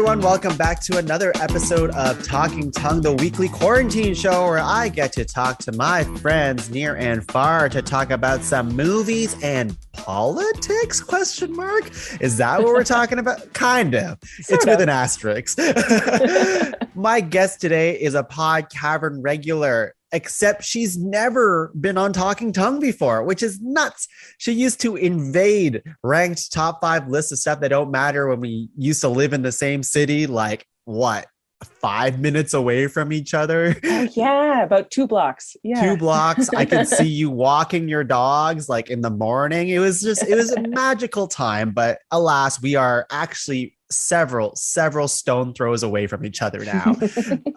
everyone. Welcome back to another episode of Talking Tongue, the weekly quarantine show where I get to talk to my friends near and far to talk about some movies and politics, ? Is that what we're talking about? Kind of. It's with an asterisk. My guest today is a Pod Cavern regular, except she's never been on Talking Tongue before, which is nuts. She used to invade ranked top 5 lists of stuff that don't matter when we used to live in the same city, like what, 5 minutes away from each other? Oh, yeah, about 2 blocks. Yeah. 2 blocks. I could see you walking your dogs like in the morning. It was a magical time, but alas, we are actually several stone throws away from each other now.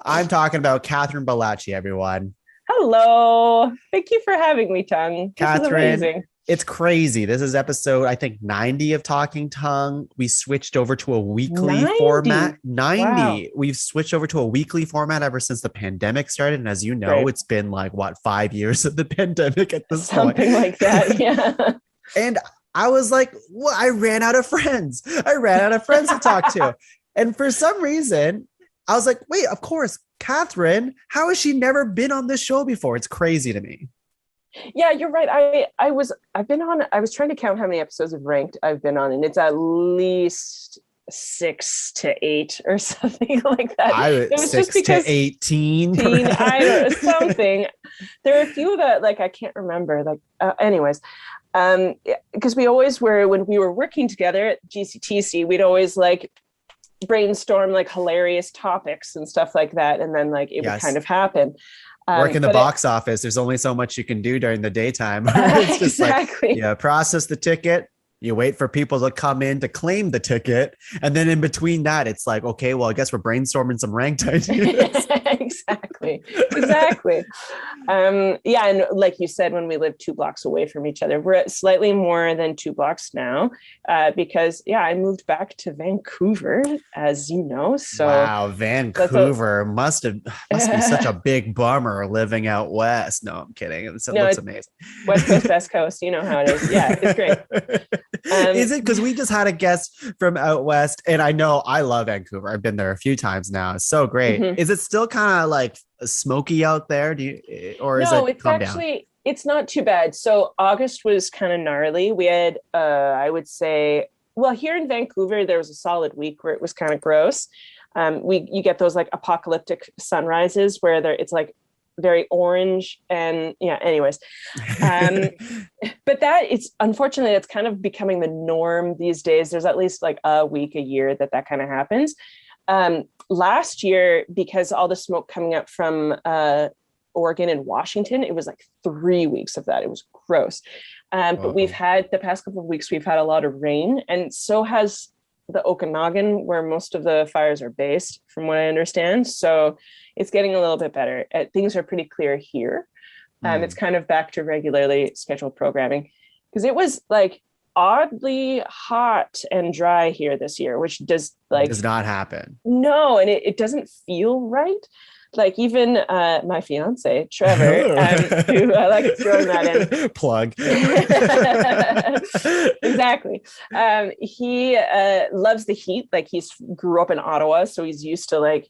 I'm talking about Catherine Ballachey, everyone. Hello. Thank you for having me, Tongue. Catherine, it's crazy. This is episode, I think, 90 of Talking Tongue. We switched over to a weekly format. 90. Wow. We've switched over to a weekly format ever since the pandemic started. And as you know, It's been like, 5 years of the pandemic at this point. Something like that, yeah. And I was like, well, I ran out of friends. To talk to. And for some reason, I was like, wait, of course, Catherine, how has she never been on this show before? It's crazy to me. Yeah, you're right. I was trying to count how many episodes of Ranked I've been on, and it's at least 6 to 8 or something like that. It was 6 to 18. I don't know, something. There are a few that I can't remember. Anyways, because we always were, when we were working together at GCTC, we'd always brainstorm hilarious topics and stuff like that, and then it would kind of happen. Work in the box office. There's only so much you can do during the daytime. It's just exactly. Process the ticket. You wait for people to come in to claim the ticket. And then in between that, it's like, okay, well, I guess we're brainstorming some ranked ideas. Exactly. Yeah. And like you said, when we lived 2 blocks away from each other, we're at slightly more than 2 blocks now because, I moved back to Vancouver, as you know. So wow, Vancouver must be such a big bummer living out west. No, I'm kidding. It looks amazing. West Coast, West Coast. You know how it is. Yeah, it's great. Is it because we just had a guest from out west, and I know I love Vancouver. I've been there a few times now. It's so great. Mm-hmm. Is it still kind of smoky out there? It's not too bad. So August was kind of gnarly. We had, I would say, well, here in Vancouver, there was a solid week where it was kind of gross. You get those apocalyptic sunrises where it's very orange and anyways. But unfortunately, it's kind of becoming the norm these days. There's at least a week a year that kind of happens. Last year, because all the smoke coming up from Oregon and Washington, it was 3 weeks of that. It was gross. But we've had the past couple of weeks, we've had a lot of rain, and so has the Okanagan, where most of the fires are based, from what I understand. So it's getting a little bit better. Things are pretty clear here. It's kind of back to regularly scheduled programming, because it was oddly hot and dry here this year, which does not happen. No, and it doesn't feel right. Even my fiance, Trevor, who I like throwing that in. Plug. Exactly. He loves the heat. He's grew up in Ottawa, so he's used to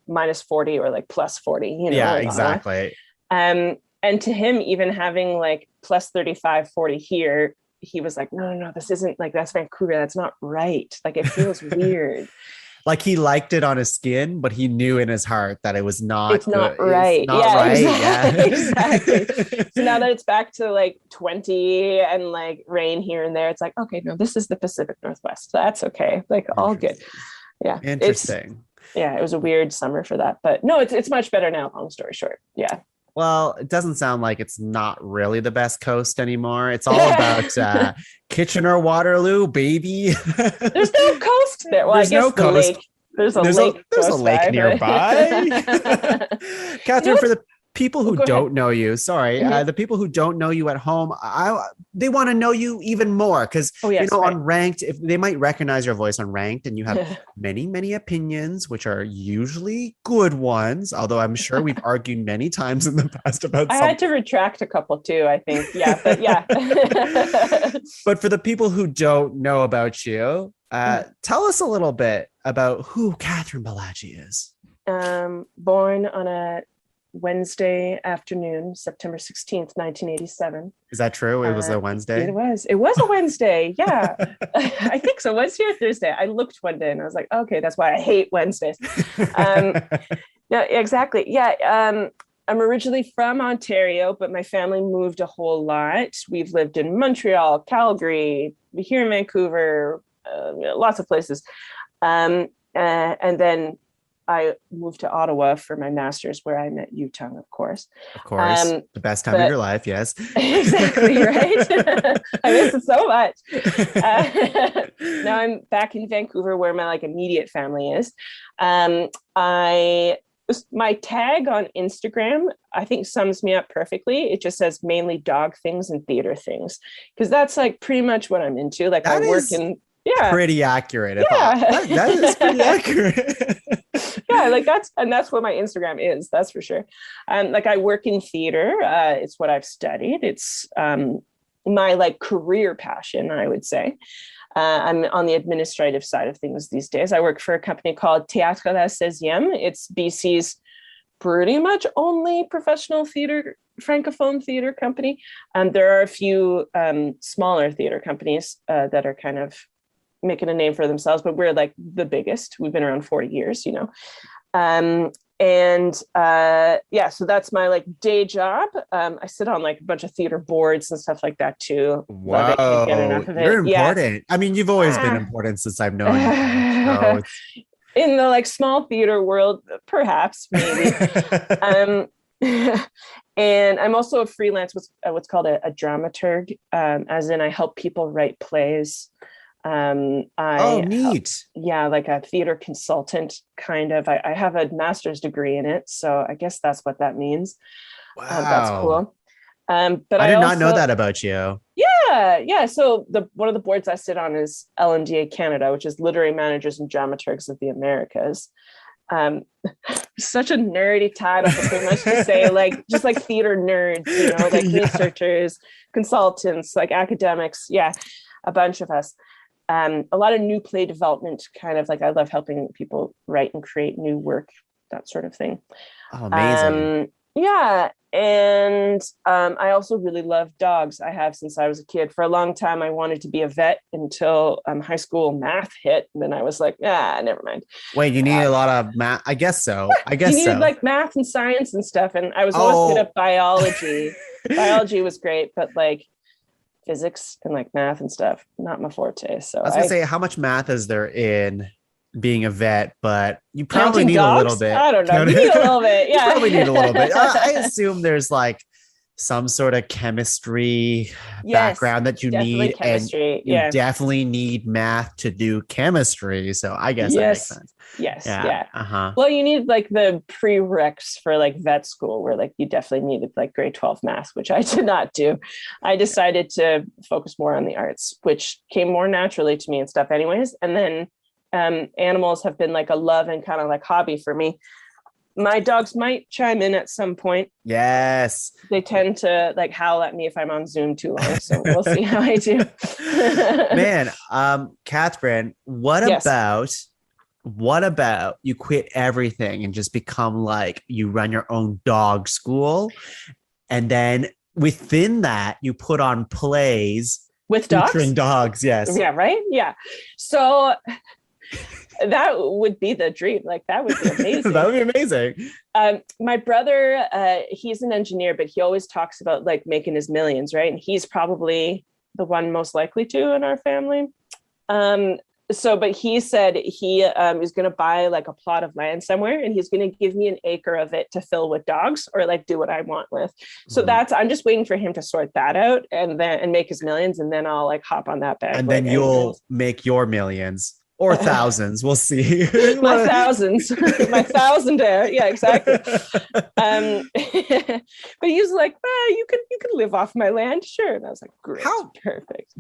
minus 40 or plus 40. Yeah, exactly. And to him, even having plus 35, 40 here, he was no, this isn't that's Vancouver. That's not right. It feels weird. He liked it on his skin, but he knew in his heart that it was not. It's not right. It's not right. Exactly. Exactly. So now that it's back to 20 and rain here and there, it's okay, no, this is the Pacific Northwest. So that's okay. All good. Yeah. Interesting. It was a weird summer for that, but no, it's much better now. Long story short. Yeah. Well, it doesn't sound like it's not really the best coast anymore. It's all about Kitchener, Waterloo, baby. There's no coast there. Well, there's no coast. Lake. There's a lake. There's a lake nearby. Catherine, for the people who don't know you, the people who don't know you at home, they want to know you even more because on Ranked, if they might recognize your voice on Ranked, and you have many opinions, which are usually good ones. Although I'm sure we've argued many times in the past about. I had to retract a couple too, I think. Yeah, but yeah. But for the people who don't know about you, Tell us a little bit about who Catherine Ballachey is. Born on a Wednesday afternoon, September 16th, 1987. Is that true? It was a Wednesday? It was. It was a Wednesday. Yeah. I think so. Wednesday or Thursday. I looked one day and I was like, okay, that's why I hate Wednesdays. No, exactly. Yeah. I'm originally from Ontario, but my family moved a whole lot. We've lived in Montreal, Calgary, here in Vancouver, lots of places. And then I moved to Ottawa for my master's, where I met you, Tuong, of course. Of course. The best time of your life, yes. Exactly, right? I miss it so much. Now I'm back in Vancouver, where my immediate family is. My tag on Instagram, I think, sums me up perfectly. It just says mainly dog things and theater things, because that's pretty much what I'm into. I work in pretty accurate. Yeah. That is pretty accurate. Yeah, that's what my Instagram is. That's for sure. I work in theater. It's what I've studied. It's my career passion, I would say. I'm on the administrative side of things these days. I work for a company called Théâtre la 16e. It's BC's pretty much only professional theater, francophone theater company. There are a few smaller theater companies that are kind of making a name for themselves, but we're the biggest. We've been around 40 years, so that's my day job. I sit on a bunch of theater boards and stuff like that too. Wow, can't get enough of it. You're important. Yeah. I mean, you've always been important since I've known you. So in the small theater world, perhaps, maybe. And I'm also a freelance, what's called a dramaturg, as in I help people write plays. Neat. A theater consultant, kind of. I have a master's degree in it, so I guess that's what that means. Wow, that's cool. But I did not know that about you. Yeah. So one of the boards I sit on is LMDA Canada, which is Literary Managers and Dramaturgs of the Americas. Such a nerdy title, but pretty much to say just theater nerds, researchers, consultants, academics. Yeah, a bunch of us. A lot of new play development, kind of I love helping people write and create new work, that sort of thing. Oh, amazing. And I also really love dogs. I have since I was a kid. For a long time, I wanted to be a vet until high school math hit. And then I was like, never mind. Wait, you need a lot of math? I guess so. You needed math and science and stuff. And I was always good at biology. Biology was great, but physics and math and stuff, not my forte. So I was gonna say, how much math is there in being a vet? But you probably need a little bit. I don't know. You need a little bit. Yeah, you probably need a little bit. I assume there's some sort of chemistry background that you need, chemistry. And you definitely need math to do chemistry. So I guess that makes sense. Yes. Yeah. Uh-huh. Well, you need the prereqs for vet school, where you definitely needed grade 12 math, which I did not do. I decided to focus more on the arts, which came more naturally to me and stuff anyways. And then animals have been a love and kind of hobby for me. My dogs might chime in at some point. Yes. They tend to howl at me if I'm on Zoom too long. So we'll see how I do. Man, Catherine, what about you quit everything and just become you run your own dog school, and then within that you put on plays with dogs? Featuring dogs, yes. Yeah, right? Yeah. So that would be the dream. That would be amazing. That would be amazing. My brother, he's an engineer, but he always talks about making his millions, right? And he's probably the one most likely to in our family. But he said he is going to buy a plot of land somewhere, and he's going to give me an acre of it to fill with dogs, or do what I want with. So I'm just waiting for him to sort that out and make his millions, and then I'll hop on that bag. And then you'll make your millions. Or thousands, we'll see. My thousands, my thousandaire. Yeah, exactly. But he was like, you can live off my land, sure. And I was like, great, perfect.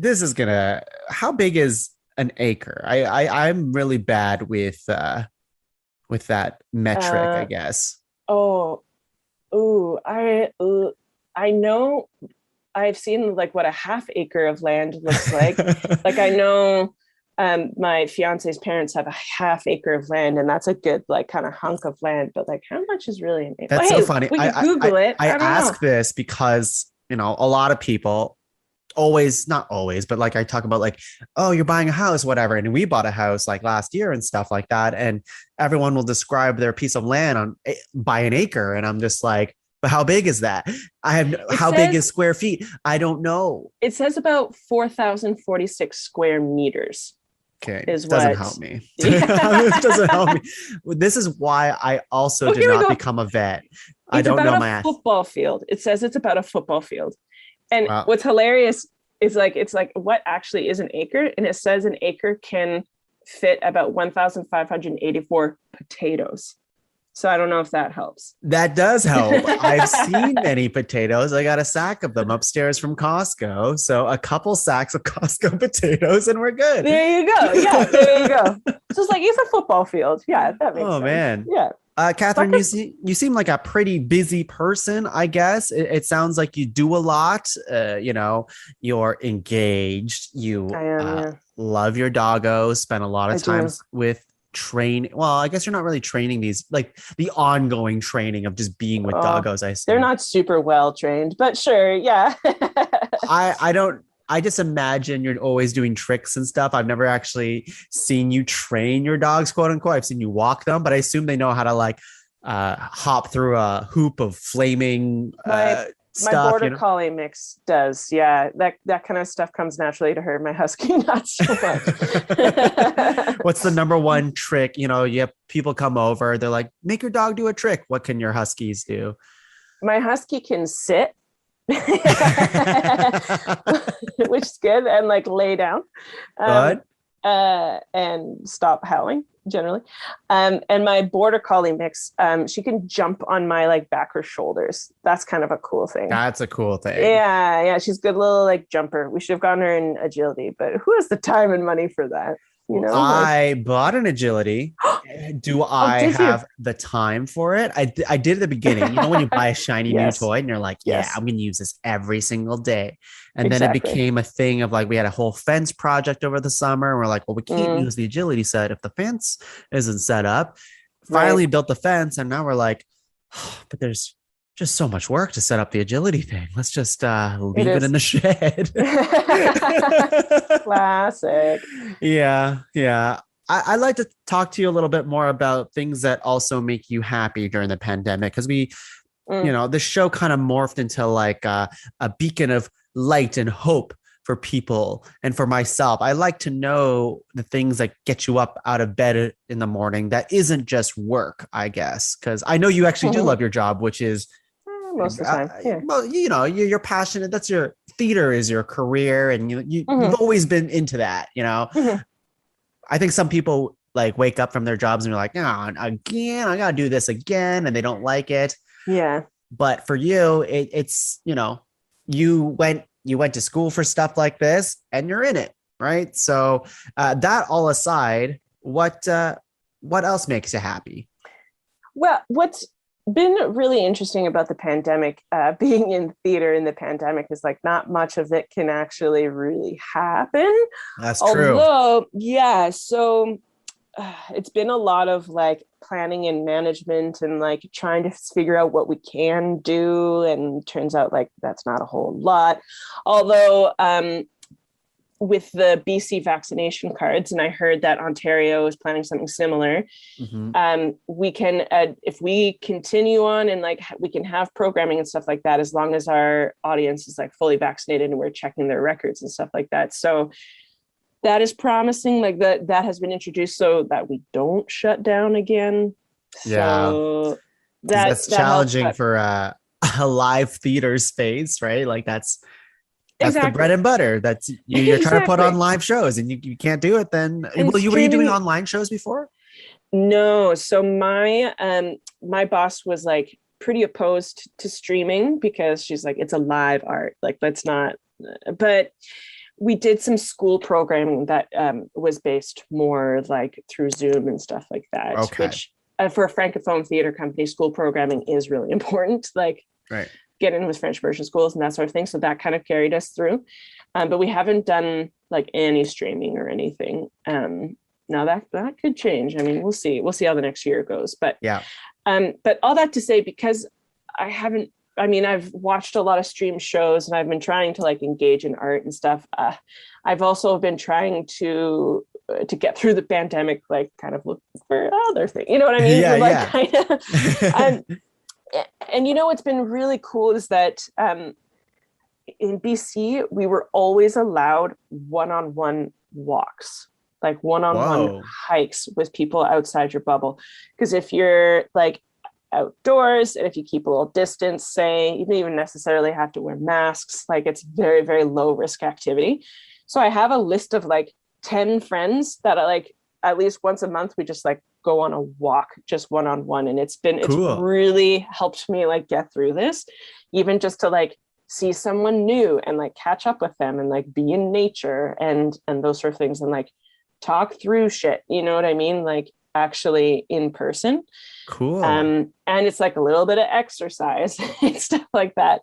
How big is an acre? I'm really bad with that metric, I guess. I know. I've seen what a half acre of land looks like. I know My fiance's parents have a half acre of land, and that's a good like kind of hunk of land. But like, how much is really an acre? That's so funny. We can Google it. I I don't ask know. this because, a lot of people always, not always, but like I talk about like, oh, you're buying a house, whatever. And we bought a house like last year and stuff like that. And everyone will describe their piece of land by an acre. And I'm just like, but how big is that? How big is square feet? I don't know. It says about 4,046 square meters. Okay. Is doesn't what help me. Yeah. It doesn't help me. This is why I also did not become a vet. I don't know my football field. It says it's about a football field. And wow. What's hilarious is like, it's like, what actually is an acre? And it says an acre can fit about 1,584 potatoes. So I don't know if that helps. That does help. I've seen many potatoes. I got a sack of them upstairs from Costco. So a couple sacks of Costco potatoes and we're good. There you go. Yeah, there you go. So it's like, it's a football field. Yeah, that makes sense. Oh, man. Yeah. Catherine, you seem like a pretty busy person, I guess. It sounds like you do a lot. You're engaged. You love your doggos, spend a lot of times with train. Well, I guess you're not really training these, like the ongoing training of just being with doggos. I see. They're not super well trained, but sure. Yeah. I just imagine you're always doing tricks and stuff. I've never actually seen you train your dogs, quote unquote. I've seen you walk them, but I assume they know how to like hop through a hoop of flaming stuff. My border collie mix does. Yeah. That kind of stuff comes naturally to her. My husky, not so much. What's the number one trick? You have people come over. They're like, make your dog do a trick. What can your huskies do? My husky can sit. Which is good, and like lay down and stop howling generally, and my border collie mix, she can jump on my like back or shoulders. That's kind of a cool thing. That's a cool thing. Yeah, she's a good little like jumper. We should have gotten her in agility, but who has the time and money for that? I bought an agility. Do I have the time for it? I did at the beginning. When you buy a shiny new toy and you're like, I'm going to use this every single day. And then it became a thing of like, we had a whole fence project over the summer. And we're like, well, we can't use the agility set if the fence isn't set up. Finally built the fence. And now we're like, but there's just so much work to set up the agility thing. Let's just leave it in the shed. Classic. Yeah. I'd like to talk to you a little bit more about things that also make you happy during the pandemic. Because the show kind of morphed into like a beacon of light and hope for people and for myself. I like to know the things that get you up out of bed in the morning that isn't just work, I guess. Because I know you actually do love your job, which is most of the time. Yeah. Well, you're passionate. That's your theater is your career, and you've always been into that. I think some people like wake up from their jobs and they're like, again, I gotta do this again, and they don't like it. Yeah. But for you, it's you went to school for stuff like this, and you're in it, right? So that all aside, what else makes you happy? Well, what's been really interesting about the pandemic, being in theater in the pandemic, is like not much of it can actually really happen. That's true. Although, so it's been a lot of like planning and management and like trying to figure out what we can do. And turns out like that's not a whole lot. Although with the BC vaccination cards, and I heard that Ontario is planning something similar. We can, if we continue on and like we can have programming and stuff like that, as long as our audience is like fully vaccinated and we're checking their records and stuff like that. So that is promising. Like that has been introduced so that we don't shut down again. So that's challenging for a live theater space, right? Like that's the bread and butter. That's you're trying to put on live shows, and you can't do it. Then were you doing online shows before? No. So my boss was like pretty opposed to streaming because she's like, it's a live art. Like let's not. But we did some school programming that was based more like through Zoom and stuff like that. Okay. Which for a francophone theater company, school programming is really important. Like. Right. Get in with French immersion schools and that sort of thing. So that kind of carried us through. But we haven't done like any streaming or anything. Now that could change. I mean, we'll see how the next year goes. But yeah. But all that to say, because I've watched a lot of stream shows and I've been trying to like engage in art and stuff. I've also been trying to get through the pandemic, like kind of look for other things. You know what I mean? Yeah, like, yeah. kind of, and you know what's been really cool is that in BC we were always allowed one-on-one walks, like one-on-one hikes with people outside your bubble. Because if you're like outdoors and if you keep a little distance, say, you don't even necessarily have to wear masks. Like it's very, very low risk activity. So I have a list of like 10 friends that I like at least once a month, we just like go on a walk, just one-on-one. And it's really helped me like get through this, even just to like see someone new and like catch up with them and like be in nature and those sort of things and like talk through shit. You know what I mean? Like actually in person. Cool. And it's like a little bit of exercise and stuff like that,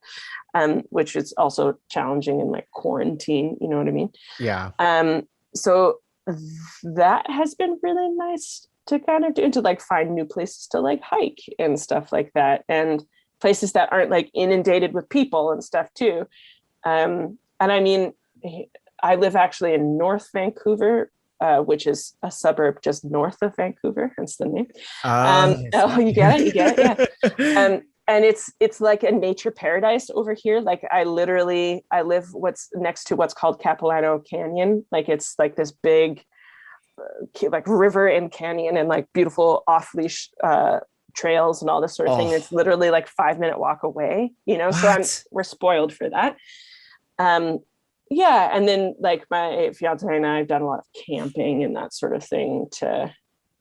which is also challenging in like quarantine. You know what I mean? Yeah. So that has been really nice to kind of do, to like find new places to like hike and stuff like that, and places that aren't like inundated with people and stuff too. And I mean, I live actually in North Vancouver, which is a suburb just north of Vancouver, hence the name. You get it? Yeah. And it's like a nature paradise over here. Like I live what's next to what's called Capilano Canyon. Like it's like this big like river and canyon and like beautiful off-leash trails and all this sort of thing. It's literally like 5-minute walk away, you know. What? So we're spoiled for that. Yeah, and then like my fiance and I have done a lot of camping and that sort of thing so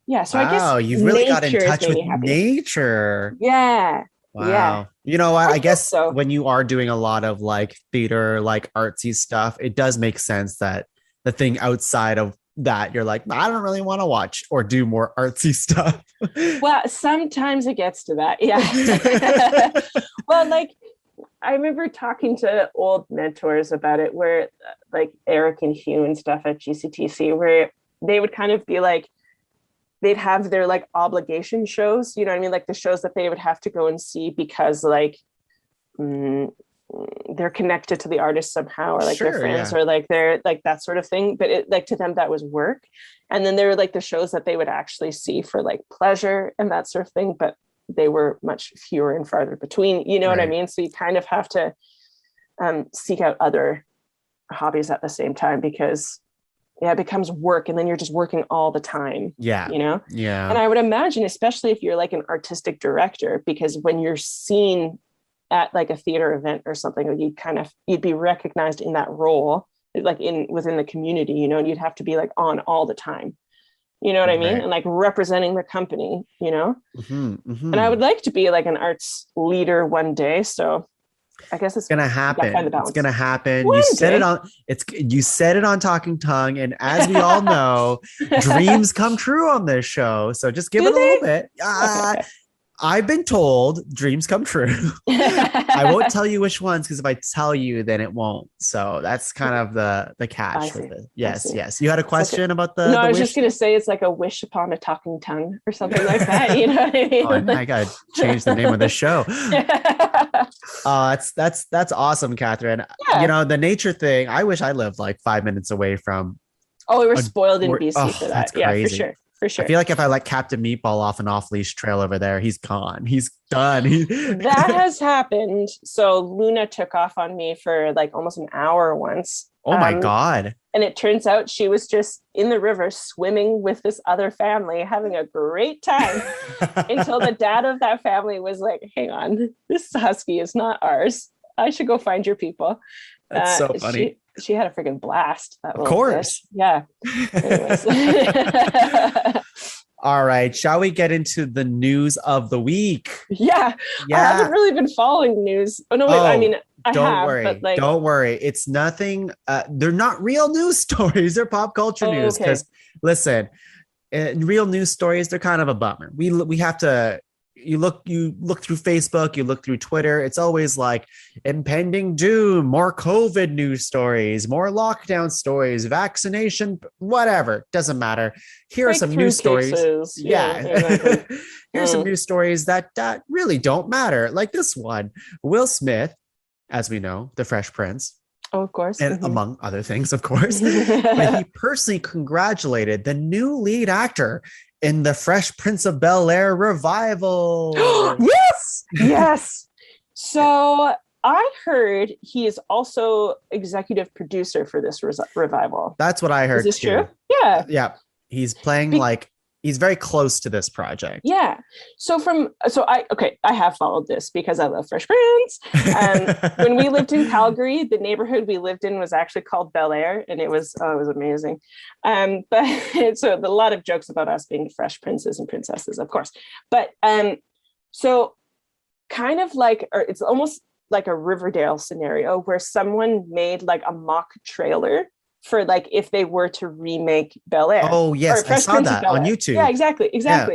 I guess you've really got in touch with nature. Yeah. Wow. Yeah. You know what? I guess so. When you are doing a lot of like theater, like artsy stuff, it does make sense that the thing outside of that, you're like, I don't really want to watch or do more artsy stuff. Well, sometimes it gets to that. Yeah. Well, like I remember talking to old mentors about it, where like Eric and Hugh and stuff at GCTC, where they would kind of be like, they'd have their like obligation shows, you know what I mean? Like the shows that they would have to go and see because like they're connected to the artist somehow, or like their friends, or like they're like that sort of thing. But it like to them that was work. And then there were like the shows that they would actually see for like pleasure and that sort of thing. But they were much fewer and farther between, you know what I mean? So you kind of have to seek out other hobbies at the same time, because it becomes work and then you're just working all the time. Yeah. You know? Yeah. And I would imagine, especially if you're like an artistic director, because when you're seen at like a theater event or something, you'd be recognized in that role, like within the community, you know, and you'd have to be like on all the time. You know what I mean? And like representing the company, you know? Mm-hmm, mm-hmm. And I would like to be like an arts leader one day. So I guess it's gonna happen. It's gonna happen. One you day. said it on Talking Tongue, and as we all know, dreams come true on this show. So just give it a little bit. Okay. I've been told dreams come true. I won't tell you which ones, because if I tell you, then it won't. So that's kind of the catch with it. Yes. You had a question about the I was wish? just gonna say it's like a wish upon a talking tongue or something like that. You know what I mean? I gotta change the name of the show. That's awesome, Catherine. Yeah. You know, the nature thing, I wish I lived like 5 minutes away from. Oh, we were spoiled in BC for that. That's crazy. Yeah, for sure. For sure. I feel like if I let Captain Meatball off an off-leash trail over there, he's gone. He's done. That has happened. So Luna took off on me for like almost an hour once. Oh my God. And it turns out she was just in the river swimming with this other family, having a great time until the dad of that family was like, hang on, this husky is not ours. I should go find your people. That's so funny. She had a freaking blast. Of course. Yeah. Anyways. All right. Shall we get into the news of the week? Yeah. I haven't really been following news. Oh, no, wait. I mean, don't worry. It's nothing. They're not real news stories. They're pop culture news. Because listen, real news stories, they're kind of a bummer. We have to, you look through Facebook, you look through Twitter, it's always like impending doom, more COVID news stories, more lockdown stories, vaccination, whatever, doesn't matter. Here are some news stories. Yeah, exactly. Here's some news stories that really don't matter, like this one. Will Smith, as we know, the Fresh Prince, oh, of course, and among other things, of course, but he personally congratulated the new lead actor in the Fresh Prince of Bel-Air revival. Yes. So I heard he is also executive producer for this revival. That's what I heard. Is this too. true? Yeah. Yeah. He's playing he's very close to this project. Yeah. I have followed this because I love Fresh Prince. When we lived in Calgary, the neighborhood we lived in was actually called Bel Air, and it was amazing. But so a lot of jokes about us being fresh princes and princesses, of course. But so kind of like, or it's almost like a Riverdale scenario where someone made like a mock trailer for like if they were to remake Bel Air. Oh yes, I saw that on YouTube. Yeah, exactly. Yeah.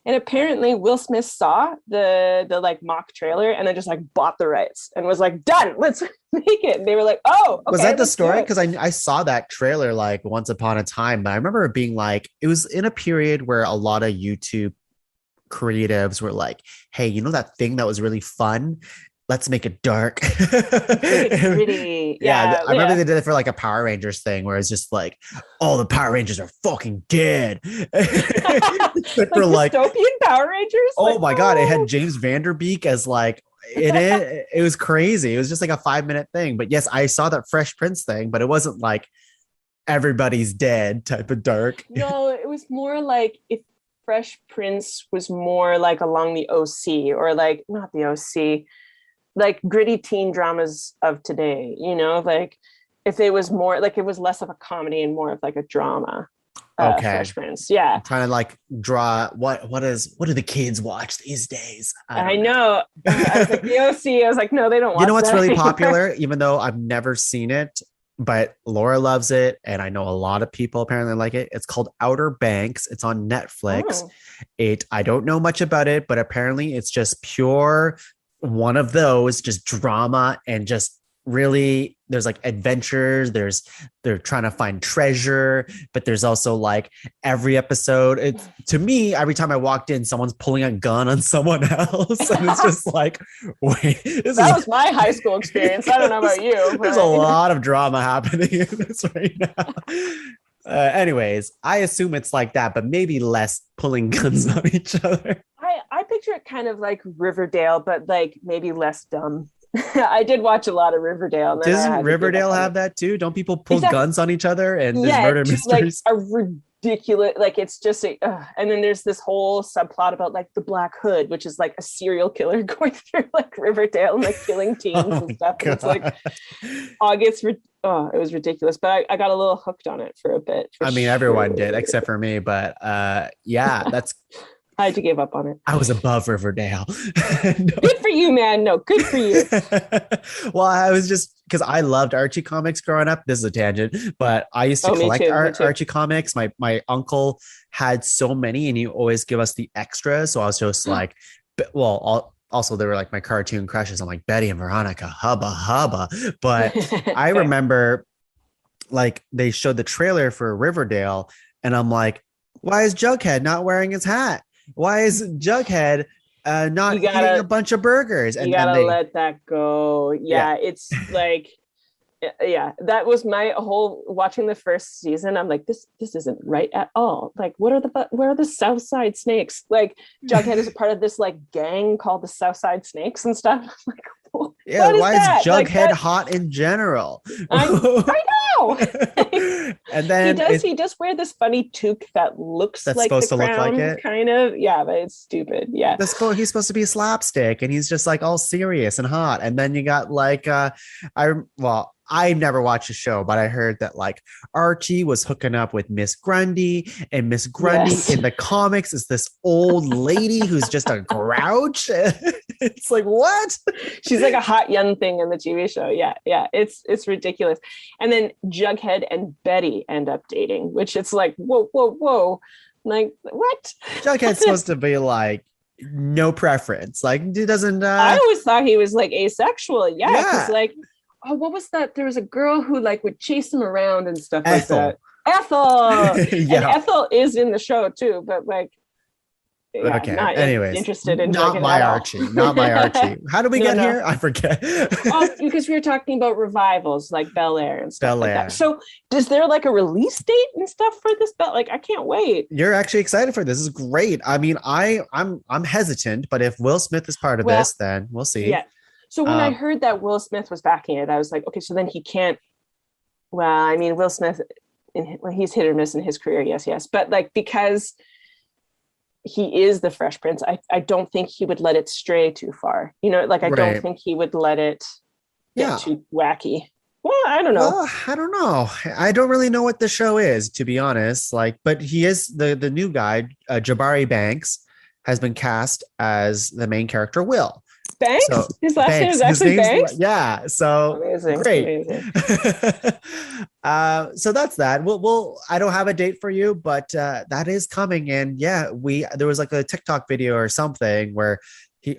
And apparently Will Smith saw the like mock trailer and then just like bought the rights and was like, done, let's make it. And they were like, oh, okay, was that the story? Because I saw that trailer like once upon a time, but I remember it being like, it was in a period where a lot of YouTube creatives were like, hey, you know that thing that was really fun? Let's make it dark. Pretty. I remember they did it for like a Power Rangers thing where it's just like, all the Power Rangers are fucking dead. For like dystopian Power Rangers. Oh my God. It had James Vanderbeek as like in it. It was crazy. It was just like a 5-minute thing. But yes, I saw that Fresh Prince thing, but it wasn't like everybody's dead type of dark. No, it was more like if Fresh Prince was more like along the OC or like not the OC, like gritty teen dramas of today, you know, like if it was more like it was less of a comedy and more of like a drama. Okay. Fresh Prince. Yeah. I'm trying to like draw what do the kids watch these days? I know. I was like the OC. I was like, no, they don't watch. You know what's that. really popular, even though I've never seen it, but Laura loves it, and I know a lot of people apparently like it. It's called Outer Banks. It's on Netflix. I don't know much about it, but apparently it's just pure one of those, just drama and just really there's like adventures, they're trying to find treasure, but there's also like every episode, it's to me every time I walked in someone's pulling a gun on someone else and it's just like, wait, that was my high school experience. I don't know about you, there's a lot of drama happening in this right now. Anyways, I assume it's like that, but maybe less pulling guns on each other. I picture it kind of like Riverdale, but like maybe less dumb. I did watch a lot of Riverdale. Doesn't Riverdale have that too? Don't people pull guns on each other and there's murder mysteries? Like a ridiculous, like it's just and then there's this whole subplot about like the Black Hood, which is like a serial killer going through like Riverdale and like killing teens and stuff. And it's like it was ridiculous, but I got a little hooked on it for a bit. I mean, everyone did except for me, but yeah, that's. I had to give up on it. I was above Riverdale. Good for you, man. No, good for you. Well, I was just because I loved Archie comics growing up. This is a tangent, but I used to collect Archie comics. My uncle had so many, and he always give us the extras. So I was just like, also they were like my cartoon crushes. I'm like Betty and Veronica, hubba. But I remember like they showed the trailer for Riverdale, and I'm like, why is Jughead not wearing his hat? Why is Jughead not eating a bunch of burgers? And you gotta let that go. Yeah, it's like, that was my whole watching the first season. I'm like, this isn't right at all. Like, where are the Southside Snakes? Like, Jughead is a part of this like gang called the Southside Snakes and stuff. I'm like, why is Jughead hot in general? I know. And then he does wear this funny toque that looks that's like supposed the to crown, look like it, kind of. Yeah, but it's stupid. Yeah, he's supposed to be slapstick, and he's just like all serious and hot. And then you got like I never watched the show, but I heard that like Archie was hooking up with Miss Grundy, and Miss Grundy in the comics is this old lady who's just a grouch. It's like, what? She's like a hot young thing in the TV show. Yeah. It's ridiculous. And then Jughead and Betty end up dating, which it's like, whoa. Like, what? Jughead's supposed to be like, no preference. Like he doesn't. I always thought he was like asexual. Yeah, because Yeah. like, oh, what was that? There was a girl who like would chase him around and stuff like Ethel. that. Ethel, and Yeah. Ethel is in the show too, but like, yeah, Okay. not Anyways, interested in not Rogen my at all. Archie. Not my Archie. How did we No, get no. here? I forget. Oh, because we were talking about revivals like Bel Air and stuff Bel like Air. that. So, is there like a release date and stuff for this? Like, I can't wait. You're actually excited for this. This is great. I mean, I'm hesitant, but if Will Smith is part of Well, this, then we'll see. Yeah. So when I heard that Will Smith was backing it, I was like, okay, so then he can't. Well, I mean, Will Smith, he's hit or miss in his career, yes, but like because he is the Fresh Prince, I don't think he would let it stray too far. You know, like I don't think he would let it get too wacky. Well, I don't know. Well, I don't know. I don't really know what the show is, to be honest. Like, but he is the new guy, Jabari Banks, has been cast as the main character, Will. Banks? So, his last name Banks. is actually Banks? Yeah. So amazing. Great. Amazing. So that's that. We'll I don't have a date for you, but that is coming. And yeah, there was like a TikTok video or something where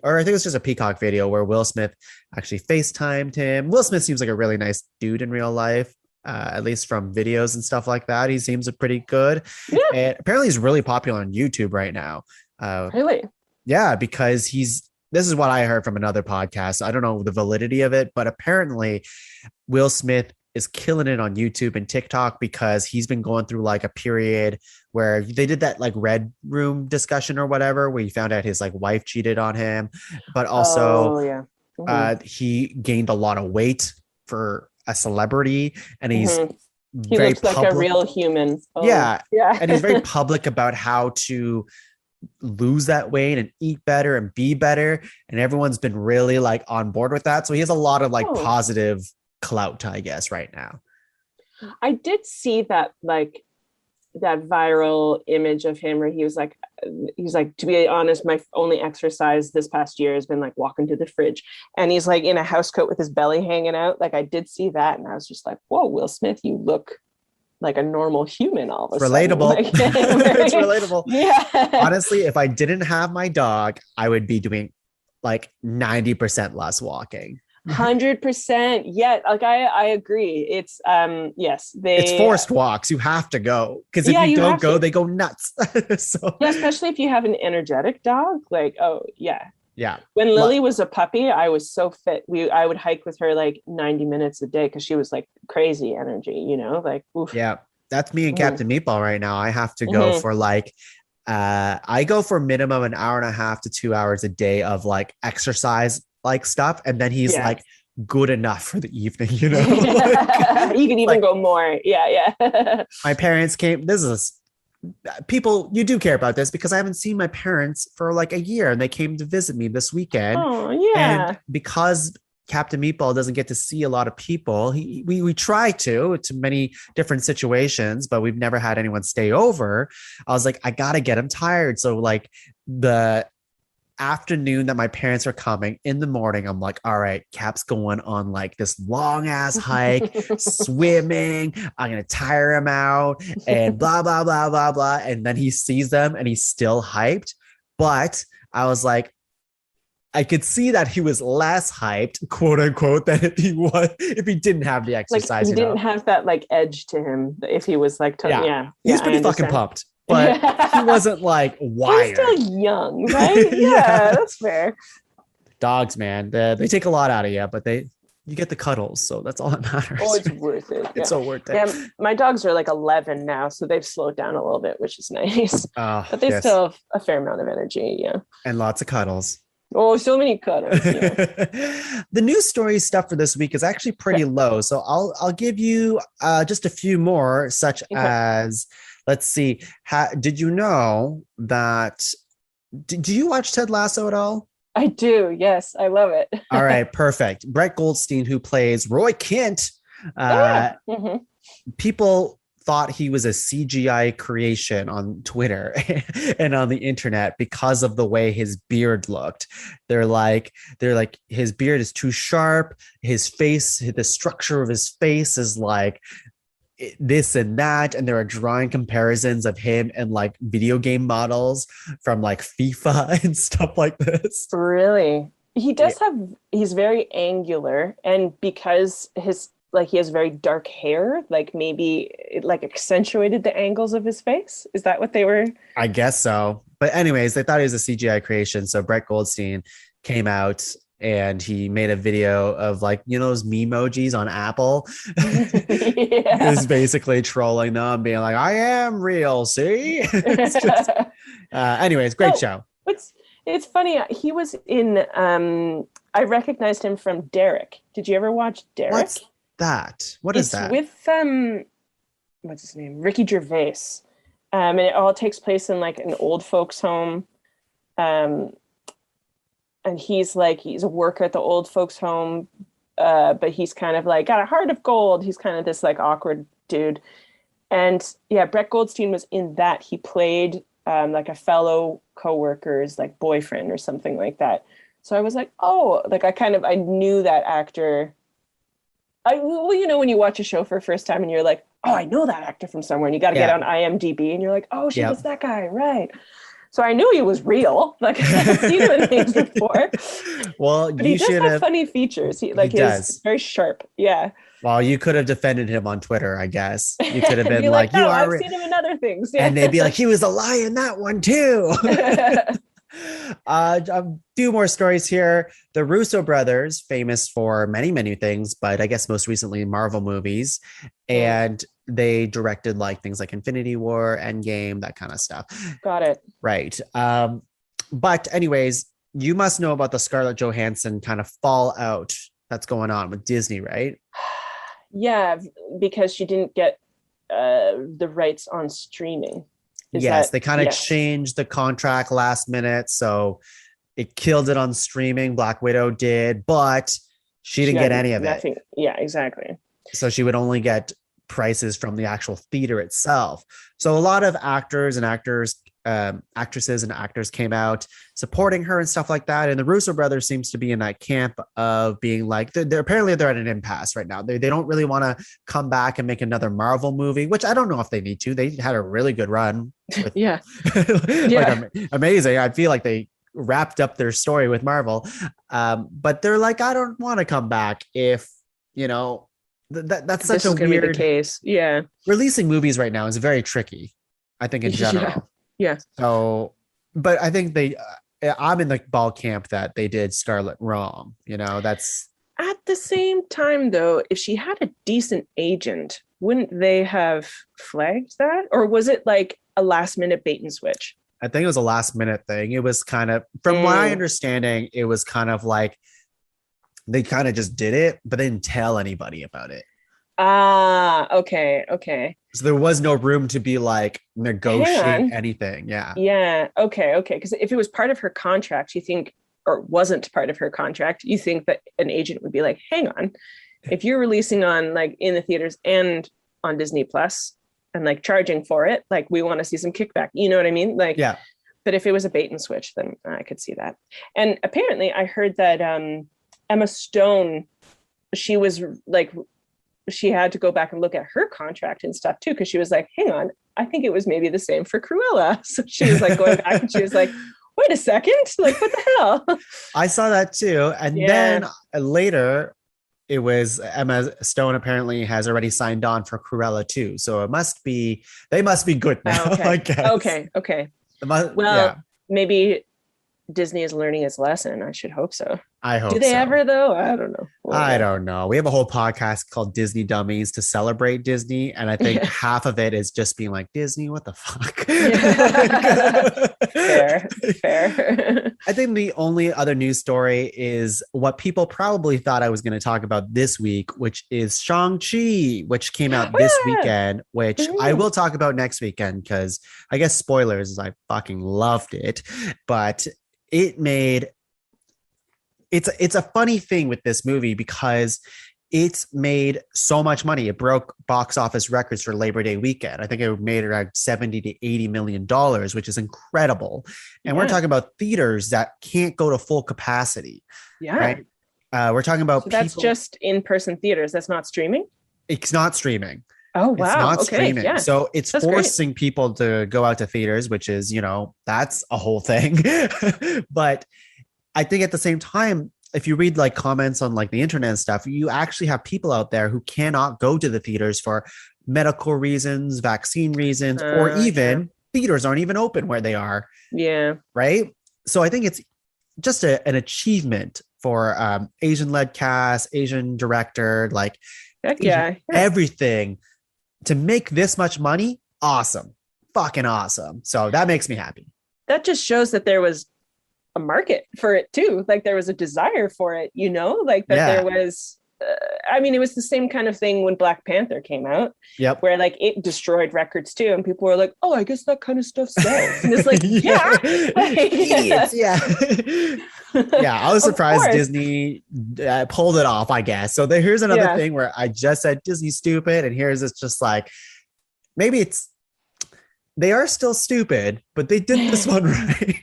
or I think it was just a Peacock video where Will Smith actually FaceTimed him. Will Smith seems like a really nice dude in real life. At least from videos and stuff like that. He seems pretty good. Yeah. And apparently he's really popular on YouTube right now. Really? Yeah, because this is what I heard from another podcast. I don't know the validity of it, but apparently Will Smith is killing it on YouTube and TikTok because he's been going through like a period where they did that like Red Room discussion or whatever, where he found out his like wife cheated on him, but also he gained a lot of weight for a celebrity, and he's he looks like a real human. Yeah. And he's very public about how to lose that weight and eat better and be better, and everyone's been really like on board with that, so he has a lot of like positive clout, I guess, right now. I did see that like that viral image of him where he's like, to be honest, my only exercise this past year has been like walking to the fridge, and he's like in a house coat with his belly hanging out. Like I did see that, and I was just like, whoa, Will Smith, you look like a normal human all of a relatable. Like, it's relatable. Yeah. Honestly, if I didn't have my dog, I would be doing like 90% less walking. 100%. Yeah, like I agree. It's yes, it's forced walks. You have to go, because if you don't go, they go nuts. So yeah, especially if you have an energetic dog. Like, oh yeah. Yeah. When Lily was a puppy, I was so fit. I would hike with her like 90 minutes a day because she was like crazy energy, you know, like oof. Yeah. That's me and Captain Meatball right now. I have to go for like I go for minimum an hour and a half to 2 hours a day of like exercise like stuff, and then he's like good enough for the evening, you know. Like, you can even go more. Yeah. My parents came. This is people, you do care about this because I haven't seen my parents for like a year, and they came to visit me this weekend. Oh yeah. And because Captain Meatball doesn't get to see a lot of people, we try to many different situations, but we've never had anyone stay over. I was like, I gotta get him tired. So like the afternoon that my parents are coming, in the morning, I'm like, all right, Cap's going on like this long ass hike, swimming. I'm gonna tire him out and blah blah blah blah blah. And then he sees them and he's still hyped. But I was like, I could see that he was less hyped, quote unquote, than if he didn't have the exercise. Like he didn't have that like edge to him. If he was like, he's pretty fucking pumped. But he wasn't like wired. He's still young, right? Yeah, that's fair. Dogs, man, they take a lot out of you, but you get the cuddles, so that's all that matters. Oh, it's worth it. It's so worth it. Yeah, my dogs are like 11 now, so they've slowed down a little bit, which is nice. But they still have a fair amount of energy, yeah. And lots of cuddles. Oh, so many cuddles. Yeah. The news story stuff for this week is actually pretty low, so I'll give you just a few more, such as. Let's see. Did you know that? Do you watch Ted Lasso at all? I do. Yes, I love it. All right, perfect. Brett Goldstein, who plays Roy Kent, people thought he was a CGI creation on Twitter and on the internet because of the way his beard looked. They're like, his beard is too sharp. His face, the structure of his face is like. this and that, and they were drawing comparisons of him and like video game models from like FIFA and stuff like this. Really? He Yeah, does have, he's very angular, and because his like he has very dark hair, like maybe it like accentuated the angles of his face. Is that what they were? I guess so. But anyways, they thought he was a CGI creation. So Brett Goldstein came out and he made a video of like, those memojis on Apple. He Yeah. was basically trolling them, being like, I am real, see? It's just anyways, great Oh, show. it's funny. He was in I recognized him from Derek. Did you ever watch Derek? What's that? What is It's that? with what's his name? Ricky Gervais. And it all takes place in like an old folks home. Um, and he's a worker at the old folks home, but he's kind of like got a heart of gold. He's kind of this like awkward dude. And yeah, Brett Goldstein was in that. He played like a fellow coworker's like boyfriend or something like that. So I was like, oh, like I knew that actor. When you watch a show for the first time and you're like, oh, I know that actor from somewhere, and you got to get Yeah. on IMDb, and you're like, oh, shit, Yep. it's that guy, right? So I knew he was real. Like I've seen him in things before, Well, but you he does should have have. funny features. He He is does. very sharp. Yeah, Well, you could have defended him on Twitter, I guess. You could have been be like, like, you no, are, I've seen him in other things. and they'd be Yeah. like, he was a lie in that one too. A few more stories here. The Russo brothers, famous for many, many things, but I guess most recently Marvel movies. And they directed like things like Infinity War, Endgame, that kind of stuff. Got it. Right. But anyways, you must know about the Scarlett Johansson kind of fallout that's going on with Disney, right? Yeah, because she didn't get the rights on streaming. Yes, they kind of yes. changed the contract last minute, so it killed it on streaming. Black Widow did, but she didn't get any of nothing. it. Yeah, exactly. So she would only get prices from the actual theater itself. So a lot of actresses and actors came out supporting her and stuff like that. And the Russo brothers seems to be in that camp of being like, they're apparently they're at an impasse right now. They don't really want to come back and make another Marvel movie, which I don't know if they need to. They had a really good run. With, Yeah. like amazing. I feel like they wrapped up their story with Marvel. But they're like, I don't want to come back if, that's such a weird case. Yeah. Releasing movies right now is very tricky, I think, in general. Yeah. So, but I think I'm in the ball camp that they did Scarlett wrong. That's at the same time, though, if she had a decent agent, wouldn't they have flagged that? Or was it like a last minute bait and switch? I think it was a last minute thing. It was kind of, from my understanding, it was kind of like they kind of just did it, but they didn't tell anybody about it. Okay. So there was no room to be like negotiate anything. Yeah. Yeah. Okay. Because if it was part of her contract, you think, or wasn't part of her contract, you think that an agent would be like, hang on, if you're releasing on like in the theaters and on Disney Plus and like charging for it, like we want to see some kickback. You know what I mean? Like, yeah. But if it was a bait and switch, then I could see that. And apparently I heard that Emma Stone, she was like, she had to go back and look at her contract and stuff too, because she was like, hang on, I think it was maybe the same for Cruella. So she was like going back and she was like, wait a second, like what the hell? I saw that too. And then later it was Emma Stone apparently has already signed on for Cruella too. So they must be good now. Okay. I guess. Okay. Maybe Disney is learning its lesson. I should hope so. I hope. Do they ever though? I don't know. I don't know. We have a whole podcast called Disney Dummies to celebrate Disney, and I think half of it is just being like, Disney, what the fuck? Fair. I think the only other news story is what people probably thought I was going to talk about this week, which is Shang-Chi, which came out this weekend, which I will talk about next weekend because I guess spoilers is I fucking loved it, but it made. It's a funny thing with this movie because it's made so much money. It broke box office records for Labor Day weekend. I think it made around $70 to $80 million, which is incredible. And we're talking about theaters that can't go to full capacity. Yeah. Right. We're talking about that's just in-person theaters. That's not streaming. It's not streaming. Oh, It's wow. not Okay. streaming. Yeah. So it's That's great. forcing people to go out to theaters, which is, that's a whole thing. But I think at the same time, if you read like comments on like the internet and stuff, you actually have people out there who cannot go to the theaters for medical reasons, vaccine reasons, or even theaters aren't even open where they are. Yeah. Right. So I think it's just an achievement for Asian led cast, Asian director, like everything to make this much money. Awesome. Fucking awesome. So that makes me happy. That just shows that there was a market for it too. Like there was a desire for it, like that there was, it was the same kind of thing when Black Panther came out. Yep. Where like it destroyed records too. And people were like, oh, I guess that kind of stuff sells. And it's like, idiots. Yeah. Yeah. I was surprised Disney pulled it off, I guess. So here's another thing where I just said Disney's stupid. And here's it's just like, maybe they are still stupid, but they did this one right.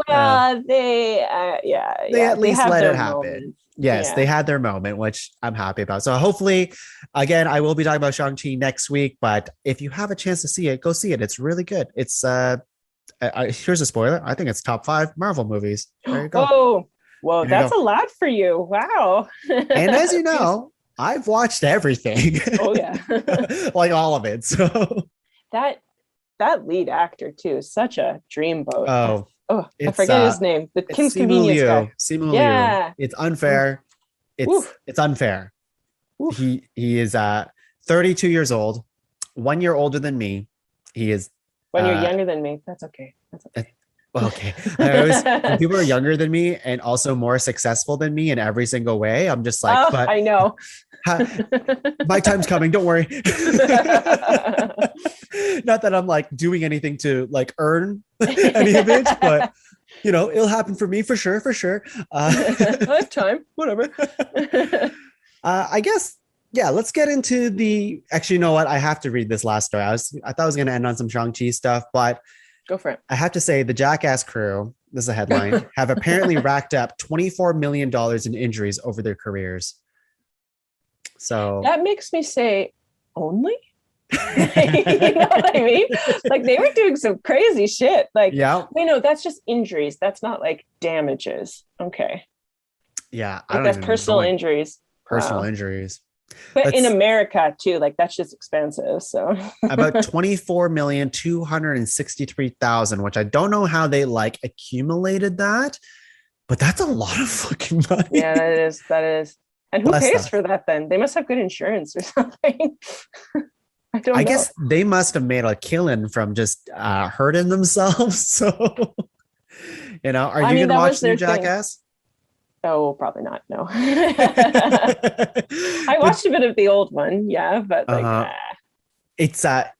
Well, they at least let it happen. Moments. Yes, they had their moment, which I'm happy about. So hopefully, again, I will be talking about Shang-Chi next week, but if you have a chance to see it, go see it. It's really good. It's here's a spoiler. I think it's top 5 Marvel movies. There you go. Whoa, that's a lot for you. Wow. And as you know, I've watched everything. Oh yeah. Like all of it. So that lead actor too is such a dreamboat. I forget his name. The Kim's Convenience guy. Simu Liu. It's unfair. It's unfair. Oof. He is 32 years old, 1 year older than me. He is 1 year younger than me. That's okay. Okay. When people are younger than me and also more successful than me in every single way, I'm just like, but I know. My time's coming. Don't worry. Not that I'm like doing anything to like earn any of it, but it'll happen for me for sure. I have time. Whatever. I guess. Yeah, let's get into actually, you know what? I have to read this last story. I thought I was going to end on some Shang-Chi stuff, but go for it. I have to say the Jackass crew, this is a headline, have apparently racked up $24 million in injuries over their careers. So that makes me say, only? You know what I mean? Like they were doing some crazy shit. Like, no, that's just injuries. That's not like damages. Okay. Yeah. Like that's personal injuries. Personal injuries. But in America too, like that's just expensive. So about 24,263,000, which I don't know how they like accumulated that, but that's a lot of fucking money. Yeah, that is. And who pays for that then? They must have good insurance or something. I guess they must have made a killing from just hurting themselves. So, are you going to watch the new Jackass? Oh, probably not. No. I watched a bit of the old one. Yeah. But like, it's, I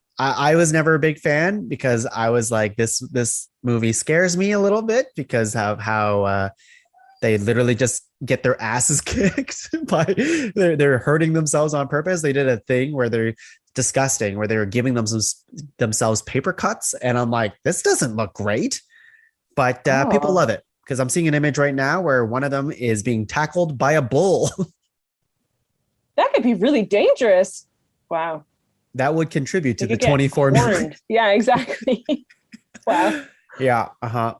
was never a big fan because I was like, this movie scares me a little bit because of how they literally just get their asses kicked by they're hurting themselves on purpose. They did a thing where they're disgusting, where they were giving themselves paper cuts. And I'm like, this doesn't look great, but people love it. Because I'm seeing an image right now where one of them is being tackled by a bull. That could be really dangerous. Wow. That would contribute to the 24 million. Yeah, exactly. Wow. Yeah.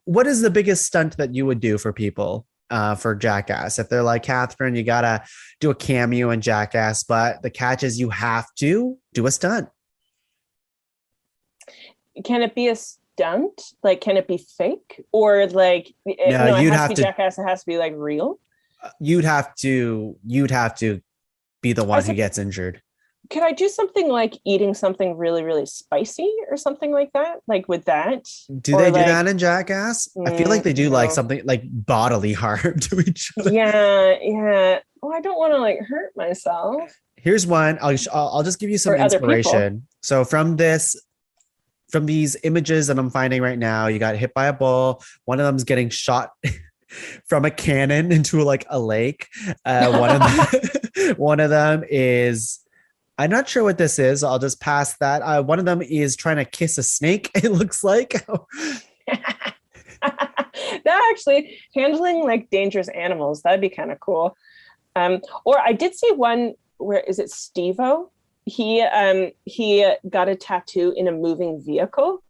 What is the biggest stunt that you would do for people for Jackass? If they're like, Catherine, you got to do a cameo in Jackass, but the catch is you have to do a stunt. Can it be a stunt? Like, can it be fake? Or like, it has to be Jackass, it has to be like real? You'd have to be the one who gets injured. Could I do something like eating something really, really spicy or something like that? Like with that? Do they do that in Jackass? I feel like they do like something like bodily harm to each other. Yeah. Oh, I don't want to like hurt myself. Here's one. I'll just give you some inspiration. So from these images that I'm finding right now, you got hit by a bull. One of them's getting shot from a cannon into like a lake. One of them is, I'm not sure what this is. I'll just pass that. One of them is trying to kiss a snake. It looks like. That actually handling like dangerous animals. That'd be kind of cool. Or I did see one where is it, Steve-O? He got a tattoo in a moving vehicle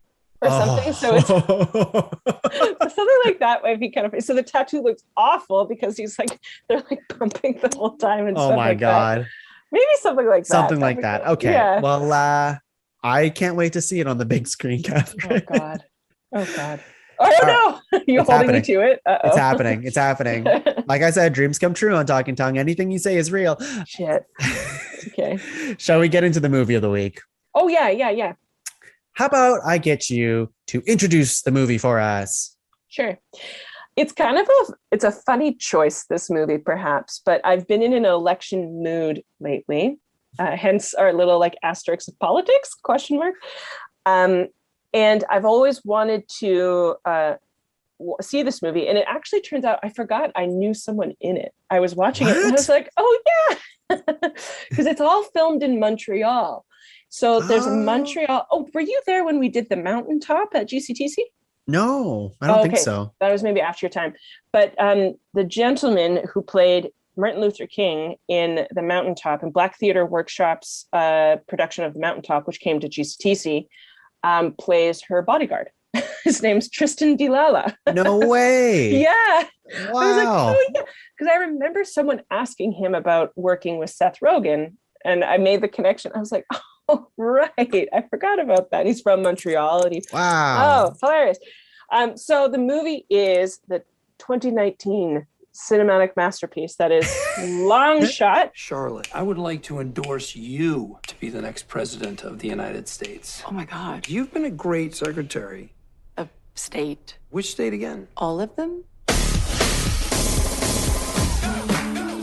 or something. So it's something like that might be kind of, so the tattoo looks awful because they're like pumping the whole time and stuff like that. Maybe something like that. Something like that. Okay. Yeah. Well, I can't wait to see it on the big screen, Catherine. Oh God. Oh no, you're holding me to it. It's happening. It's happening. Like I said, dreams come true on Talking Tongue. Anything you say is real. Shit. Okay. Shall we get into the movie of the week? Oh yeah. How about I get you to introduce the movie for us? Sure. It's kind of it's a funny choice, this movie, perhaps, but I've been in an election mood lately. Hence our little like asterisk of politics ? And I've always wanted to see this movie. And it actually turns out I forgot I knew someone in it. I was watching it and I was like, oh yeah, because it's all filmed in Montreal. So there's a Montreal. Oh, were you there when we did the mountaintop at GCTC? No, I don't think so. That was maybe after your time. But the gentleman who played Martin Luther King in the Mountaintop and Black Theatre Workshop's production of the Mountaintop, which came to GCTC, plays her bodyguard. His name's Tristan Dilala. No way. Yeah. Wow. I was like, oh yeah. Because I remember someone asking him about working with Seth Rogen, and I made the connection. I was like, oh, right. I forgot about that. He's from Montreal. And wow. Oh, hilarious. So the movie is the 2019 cinematic masterpiece that is Long Shot. Charlotte, I would like to endorse you to be the next president of the United States. Oh my God. You've been a great secretary. Of state. Which state again? All of them?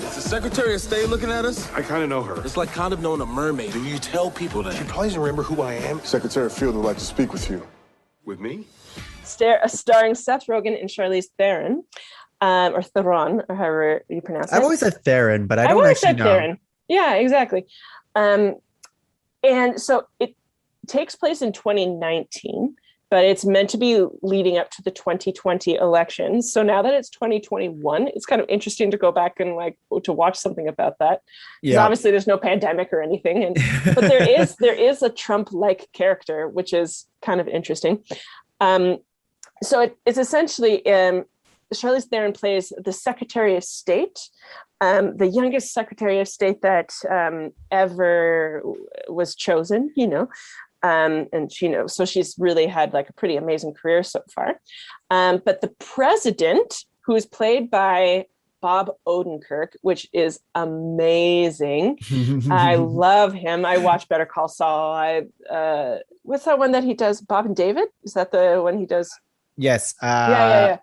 Is the Secretary of State looking at us? I kind of know her. It's like kind of knowing a mermaid. Do you tell people that? She probably doesn't remember who I am. Secretary Field would like to speak with you. With me? Starring Seth Rogen and Charlize Theron. Or Theron, or however you pronounce it. I've always said Theron, but I don't actually know. Theron. Yeah, exactly. And so it takes place in 2019, but it's meant to be leading up to the 2020 elections. So now that it's 2021, it's kind of interesting to go back and to watch something about that. Because obviously there's no pandemic or anything, but there is a Trump-like character, which is kind of interesting. So it's essentially Charlize Theron plays the Secretary of State, the youngest Secretary of State that ever was chosen, and so she's really had like a pretty amazing career so far. But the president, who is played by Bob Odenkirk, which is amazing. I love him. I watch Better Call Saul. What's that one that he does? Bob and David? Is that the one he does? Yes. Yeah.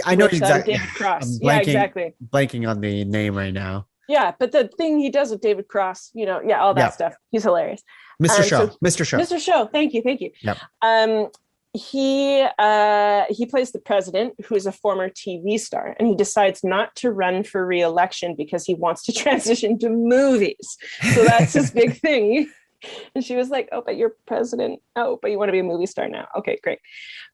I know exactly. David Cross. I'm exactly. Blanking on the name right now. Yeah, but the thing he does with David Cross, all that stuff. He's hilarious. Mr. Show. Thank you. Yep. He plays the president, who is a former TV star, and he decides not to run for re-election because he wants to transition to movies. So that's his big thing. And she was like, oh, but you're president. Oh, but you want to be a movie star now. Okay, great.